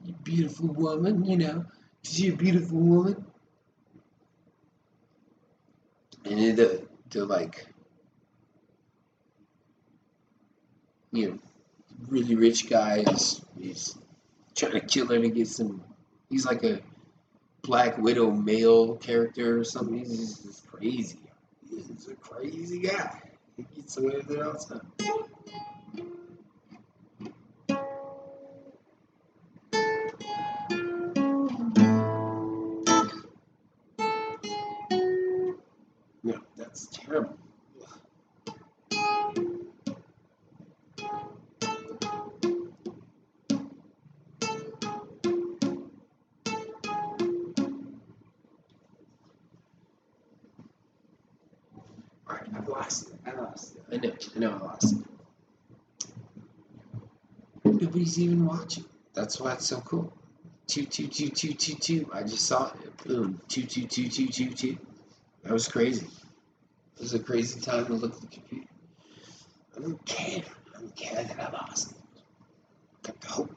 you beautiful woman, you know, 'cause you're a beautiful woman. And then the like, you know, really rich guy is trying to kill her to get some. He's like a Black Widow male character or something. He's just crazy. He's a crazy guy. He gets away with it all the time. No, that's terrible. Alright, I've lost it. I lost it. I know I lost it. Nobody's even watching. That's why it's so cool. 2. I just saw it. Boom. 2. That was crazy. It was a crazy time to look at the computer. I don't care. I don't care that I lost it. Got the hope.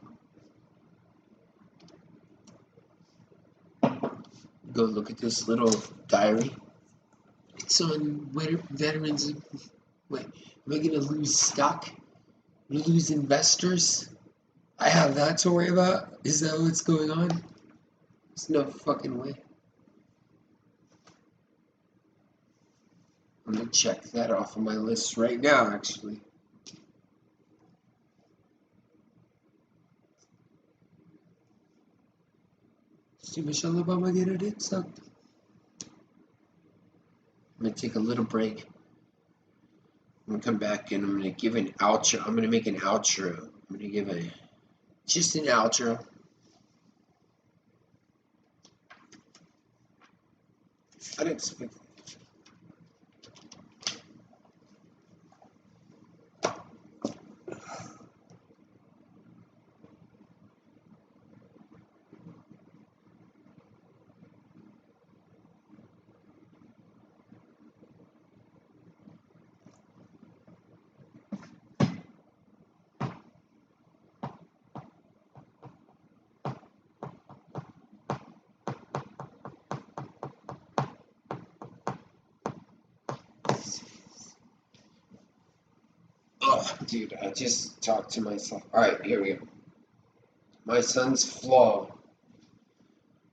Go look at this little diary. It's on veterans. Wait, am I gonna lose stock? Am I gonna lose investors? I have that to worry about? Is that what's going on? There's no fucking way. I'm gonna check that off of my list right now, actually. See Michelle Obama get her dick sucked. I'm gonna take a little break. I'm gonna come back and I'm gonna give an outro. I'm gonna make an outro. I'm gonna give just an outro. I didn't expect. Oh, dude, I just talked to myself. Alright, here we go. My son's flaw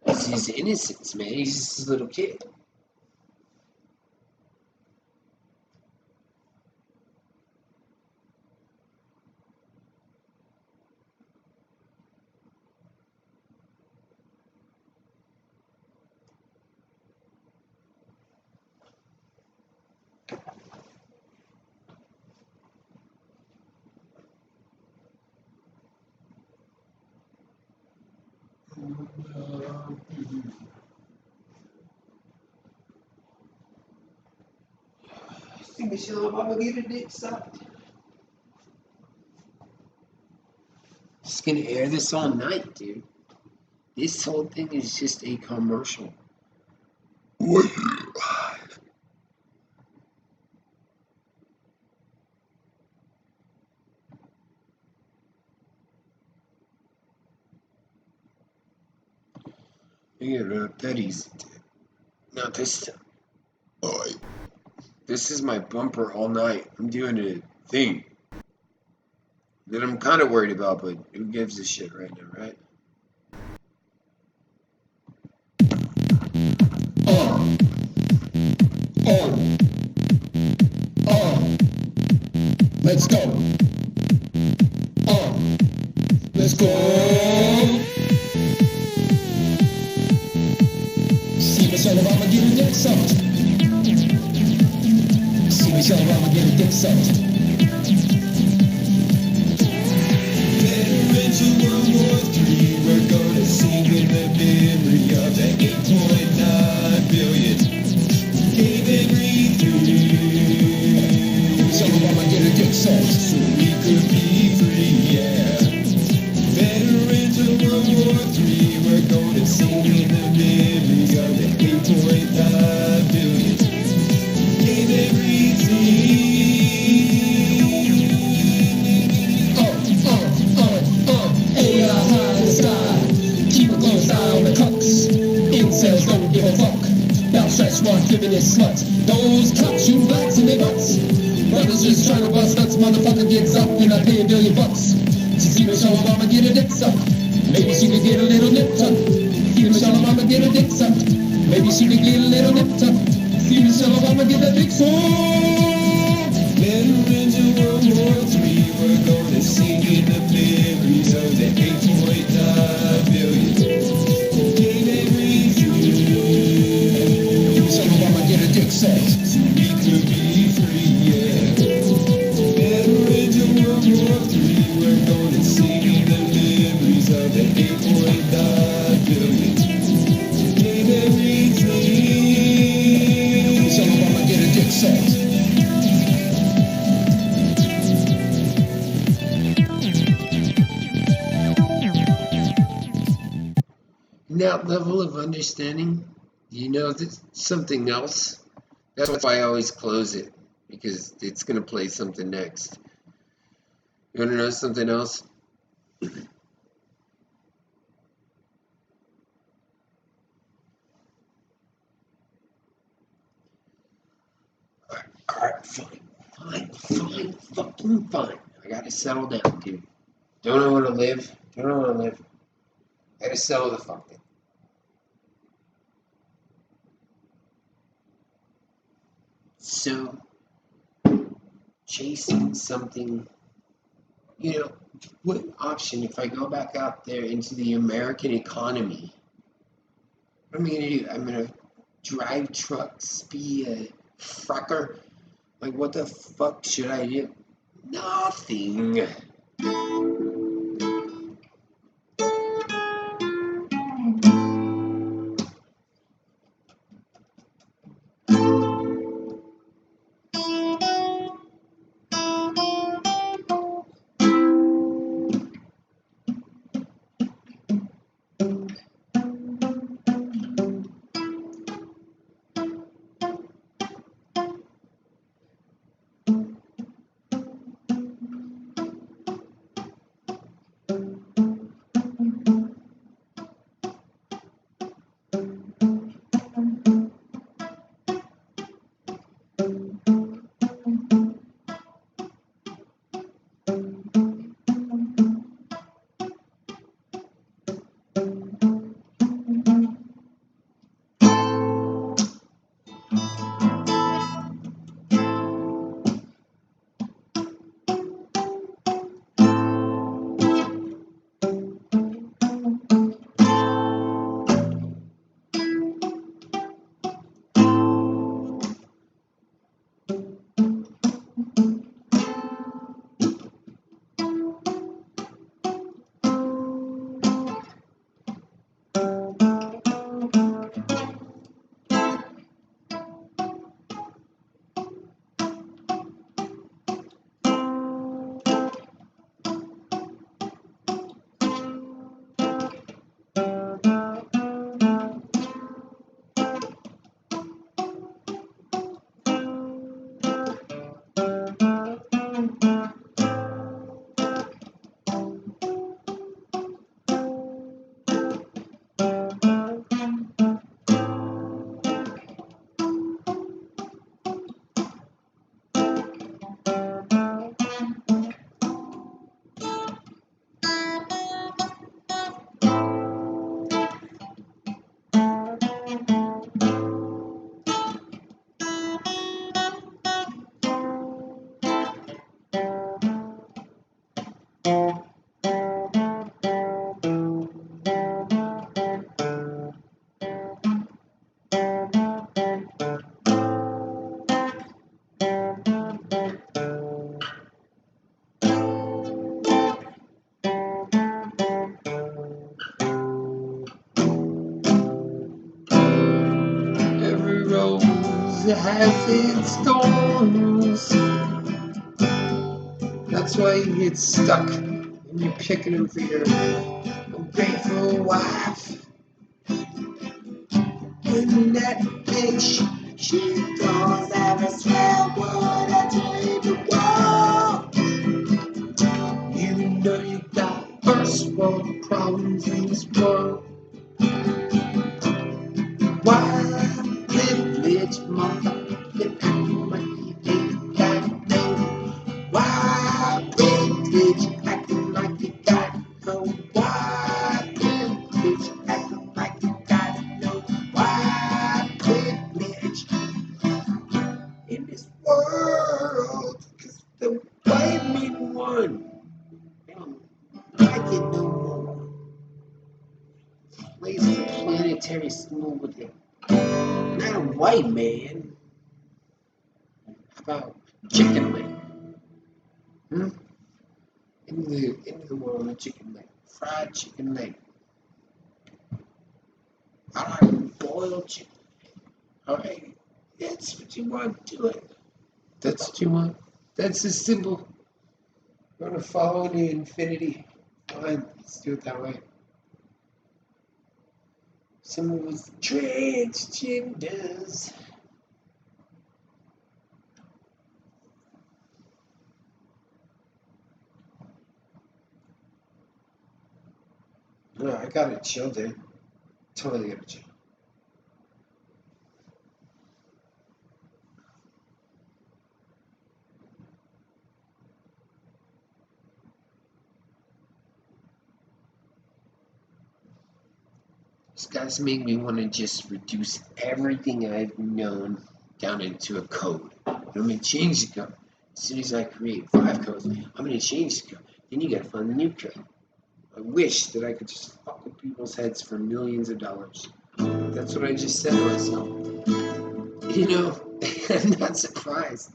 is his innocence, man. He's just a little kid. See Michelle Obama get her dick sucked. Just gonna air this all night, dude. This whole thing is just a commercial. You get it up that easy, dude. Not this time. This is my bumper all night. I'm doing a thing that I'm kind of worried about, but who gives a shit right now, right? Let's go. Let's go. See Michelle Obama get her dick sucked. See Michelle Obama get her dick sucked. Veterans of World War III, we're gonna sing in the memory of the 8.9 billion who gave and breathed through. Michelle Obama get her dick sucked so we could be free, yeah. Veterans of World War III, we're gonna sing in the memory of the 8.9 billion who gave and breathed through. Those cops shoot blacks in their butts. Brothers just trying to bust nuts. Motherfucker gets up and I pay $1 billion bucks to see Michelle Obama get a dick suck. Maybe she could get a little nip tuck. See Michelle Obama get a dick suck. Maybe she could get a little nip tuck. See Michelle Obama get a dick suck. Then into World War III, we're gonna sing in the memories of the 8.9 billion. Gave everything. Michelle Obama get a dick suck. So we could be free, yeah. Then into World War III, we're gonna sing in the memories of the 8.9 billion. Gave everything. Michelle Obama get a dick suck. That level of understanding, there's something else. That's why I always close it, because it's going to play something next. You want to know something else? Alright, fine, fucking fine. I gotta settle down, dude. Don't know where to live. I gotta settle the fuck down. So, chasing something, what option, if I go back out there into the American economy, what am I gonna do? I'm gonna drive trucks, be a trucker? Like, what the fuck should I do? Nothing. Has its thorns. That's why you get stuck and you're picking them for your ungrateful wife. And that bitch, she throws every swell wood into the wall. You know you got first world problems in this world. Why privilege, motherfucking in this world, because the white men won. They don't like it no more. Plays the planetary smoothly. Not a white man. How about chicken leg? Into the world of chicken leg. Fried chicken leg. I like boiled chicken. Alright. That's what you want, do it. That's what you want. That's the symbol. You want to follow the infinity. Fine, let's do it that way. Someone was transgenders. No, I gotta chill, dude. Totally gotta chill. This guy's made me want to just reduce everything I've known down into a code. I'm gonna change the code. As soon as I create 5 codes, I'm gonna change the code. Then you gotta find the new code. I wish that I could just fuck with people's heads for millions of dollars. That's what I just said to myself. You know, I'm not surprised.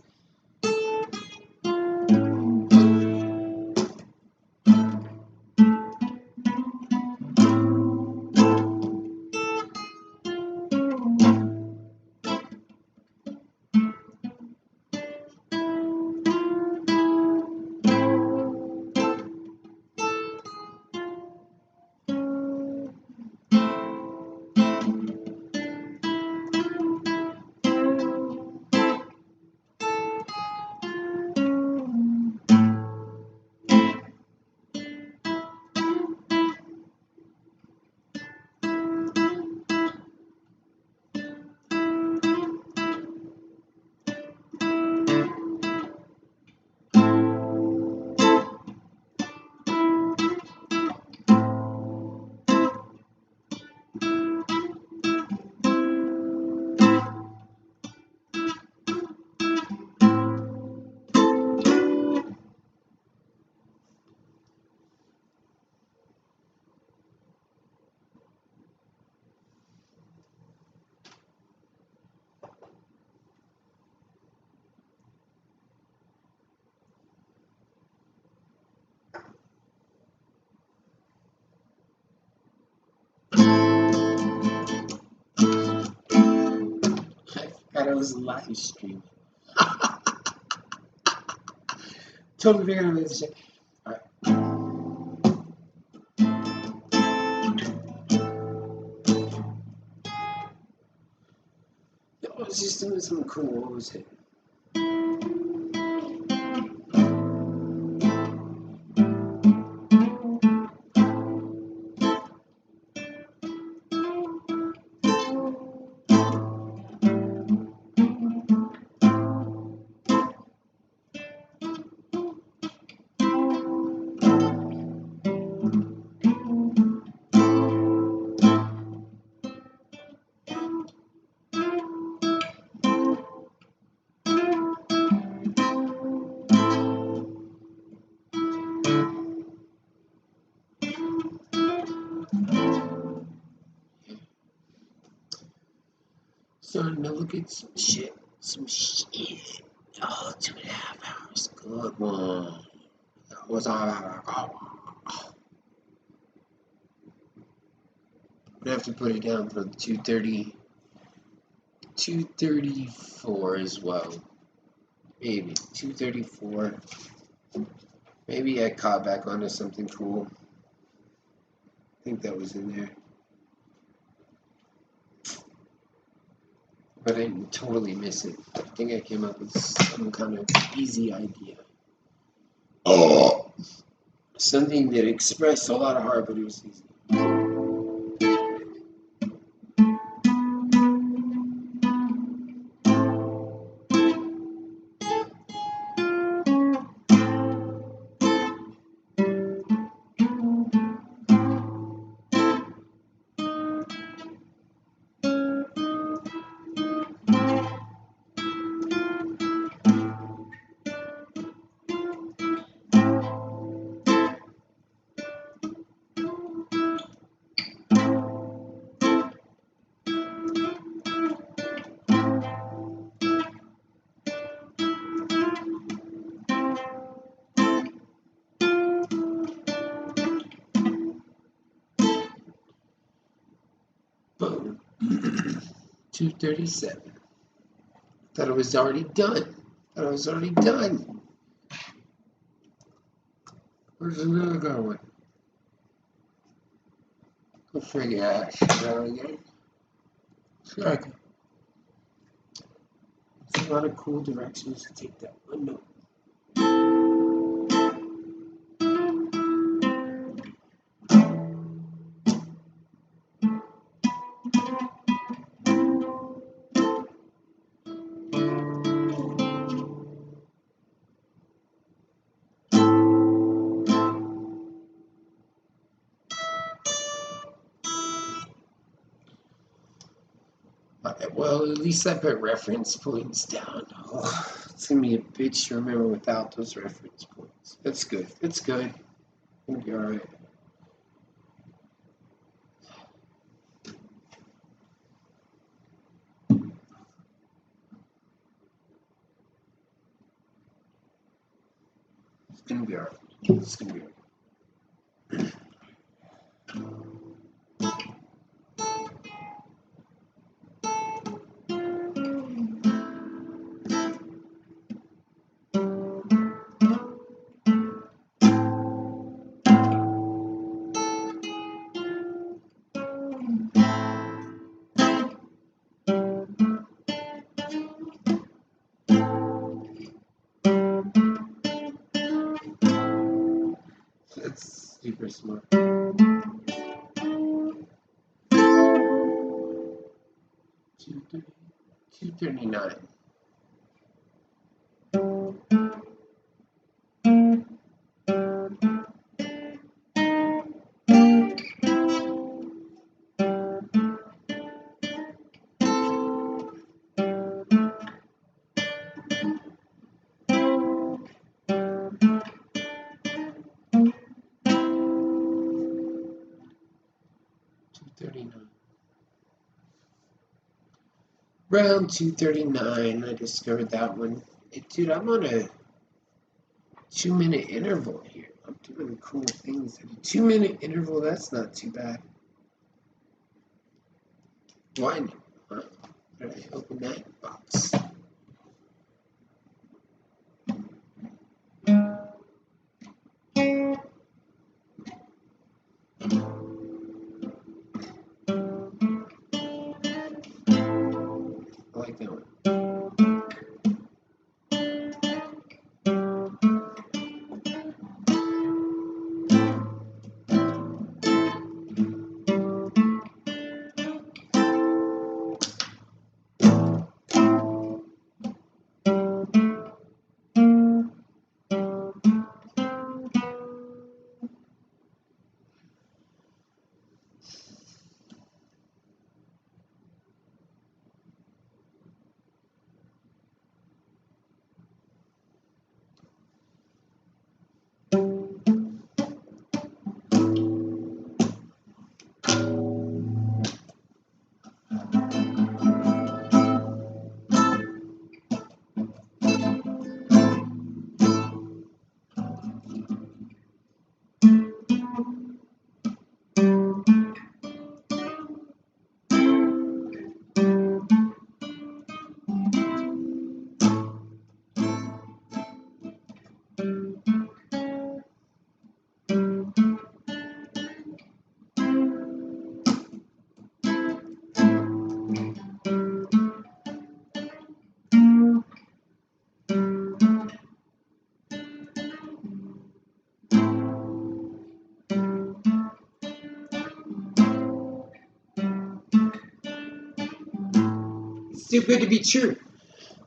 I forgot I was live streaming. Totally figured out this shit. Alright. I was just doing something cool. What was it? Starting to look at some shit. Some shit. Oh, 2.5 hours. Good one. That was all I'm gonna have to put it down for 2:30. 2:34 as well. Maybe 2:34. Maybe I caught back onto something cool. I think that was in there. But I didn't totally miss it. I think I came up with some kind of easy idea. Oh! Something that expressed a lot of heart, but it was easy. 2:37. Thought it was already done. Where's another going? Go figure out. Again. Okay. There's a lot of cool directions to take that window. Well, at least I put reference points down. Oh, it's gonna be a bitch to remember without those reference points. That's good. It's gonna be alright. It's gonna be alright. That's super smart. 239. Round 239, I discovered that one. Dude, I'm on a 2-minute interval here. I'm doing cool things. At a 2-minute interval, that's not too bad. Why not? Huh? Did I open that box? I like that one. It's too good to be true.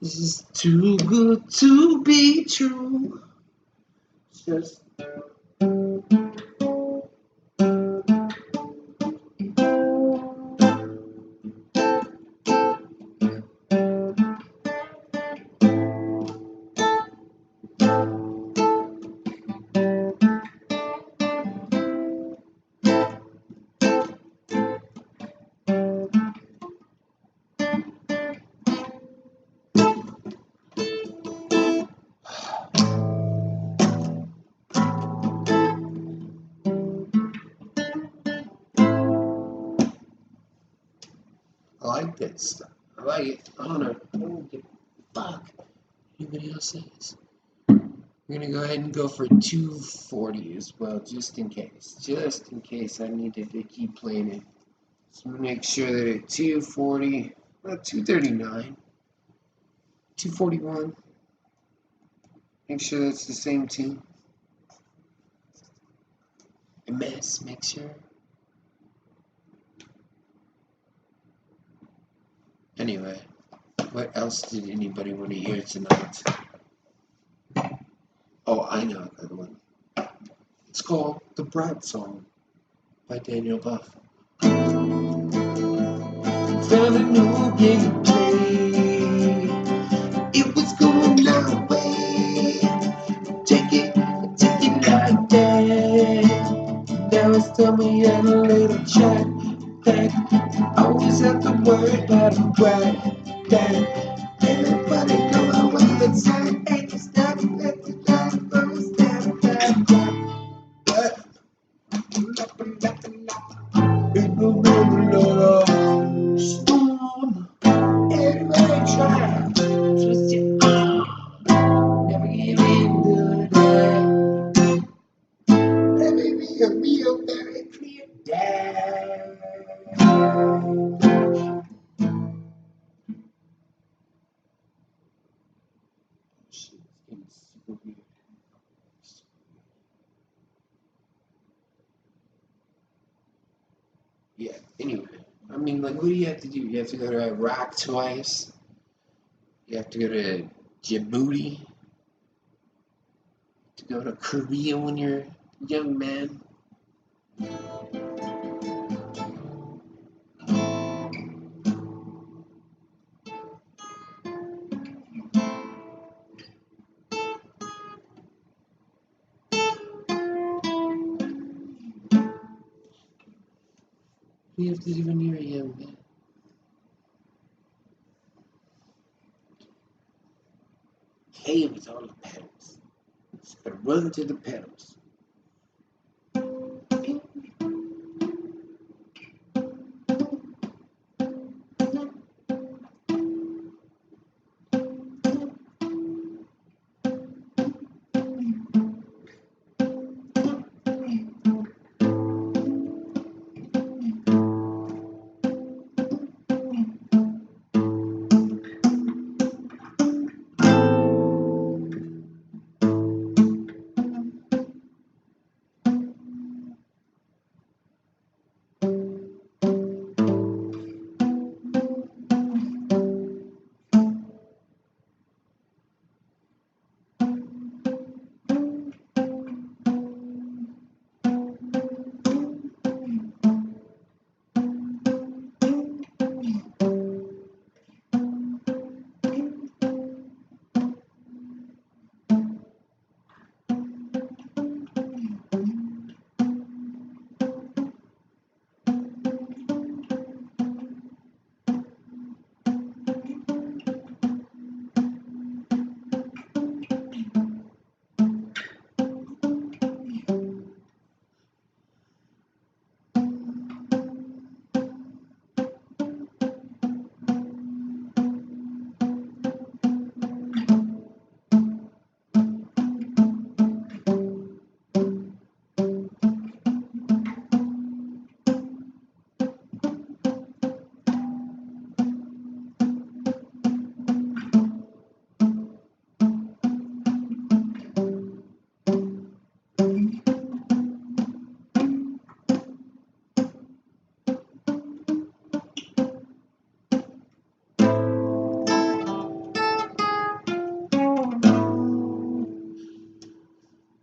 This is too good to be true. It's just. I like that stuff. I like it. Honor. Oh, fuck. Anybody else says? We're gonna go ahead and go for 240 as well, just in case. Just in case I needed to keep playing it. So make sure that at 240, well, 239, 241. Make sure that's the same tune. MS, make sure. Anyway, what else did anybody want to hear tonight? Oh, I know a good one. It's called The Bride Song by Daniel Buff. Found a new game to play. It was going our way. Take it like that. Now it's time we had a little chat. That always have to worry about a bride. That everybody know how well it's at. Ain't no stopping, let's stop first step back. What? In the middle of a storm, everybody try to twist your arm. Never give in to that. Let me be a real very clear dad. Shit, it's getting super weird. Yeah, anyway. I mean, like, what do you have to do? You have to go to Iraq twice. You have to go to Djibouti. To go to Korea when you're a young man. What do you have to do when you're a young man? Hey, with all the pedals. Just gotta run to the pedals.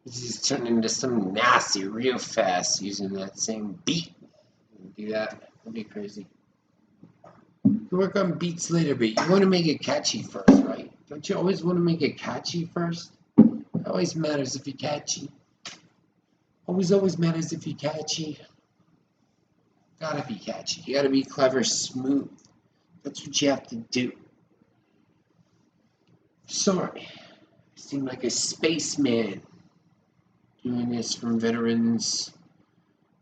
This is turning into some nasty real fast using that same beat. Do that. That'd be crazy. You can work on beats later, but you want to make it catchy first, right? Don't you always want to make it catchy first? It always matters if you're catchy. Always matters if you're catchy. Gotta be catchy. You gotta be clever, smooth. That's what you have to do. Sorry. I seem like a spaceman doing this from veterans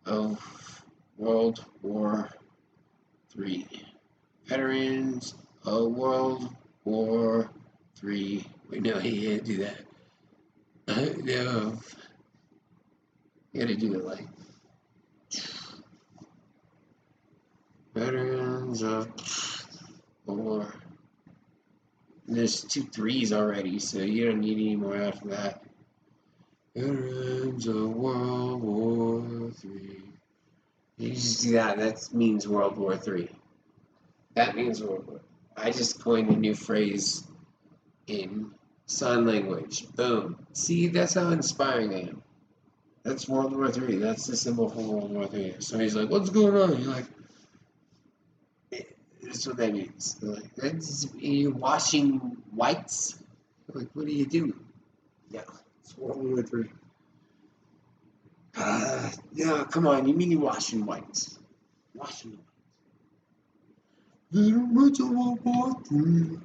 of World War III. Veterans World War III. Wait, no, he can't do that. No. You gotta do it like veterans of war. There's 2 3s already, so you don't need any more after that. Veterans of World War III. You just do that. That means World War III. That means World War. I just coined a new phrase in sign language. Boom. See, that's how inspiring I am. That's World War III. That's the symbol for World War III. So he's like, "What's going on?" You're like, "That's what that means." They're like, "You're washing whites." You're like, "What do you do?" Yeah, it's World War III. Yeah, come on. You mean you're washing whites? Washing whites. Veterans of World War III.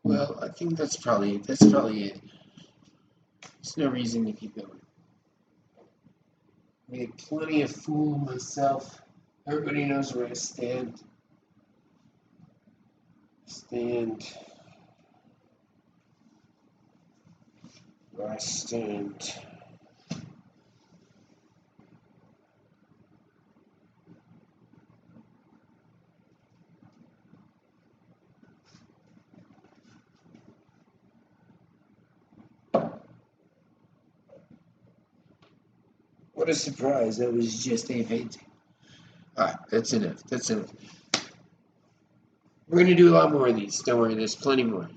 Well, I think that's probably it. There's no reason to keep going. Made plenty of fool myself. Everybody knows where I stand. Where I stand. What a surprise. That was just a painting. Alright, that's enough. We're going to do a lot more of these. Don't worry, there's plenty more.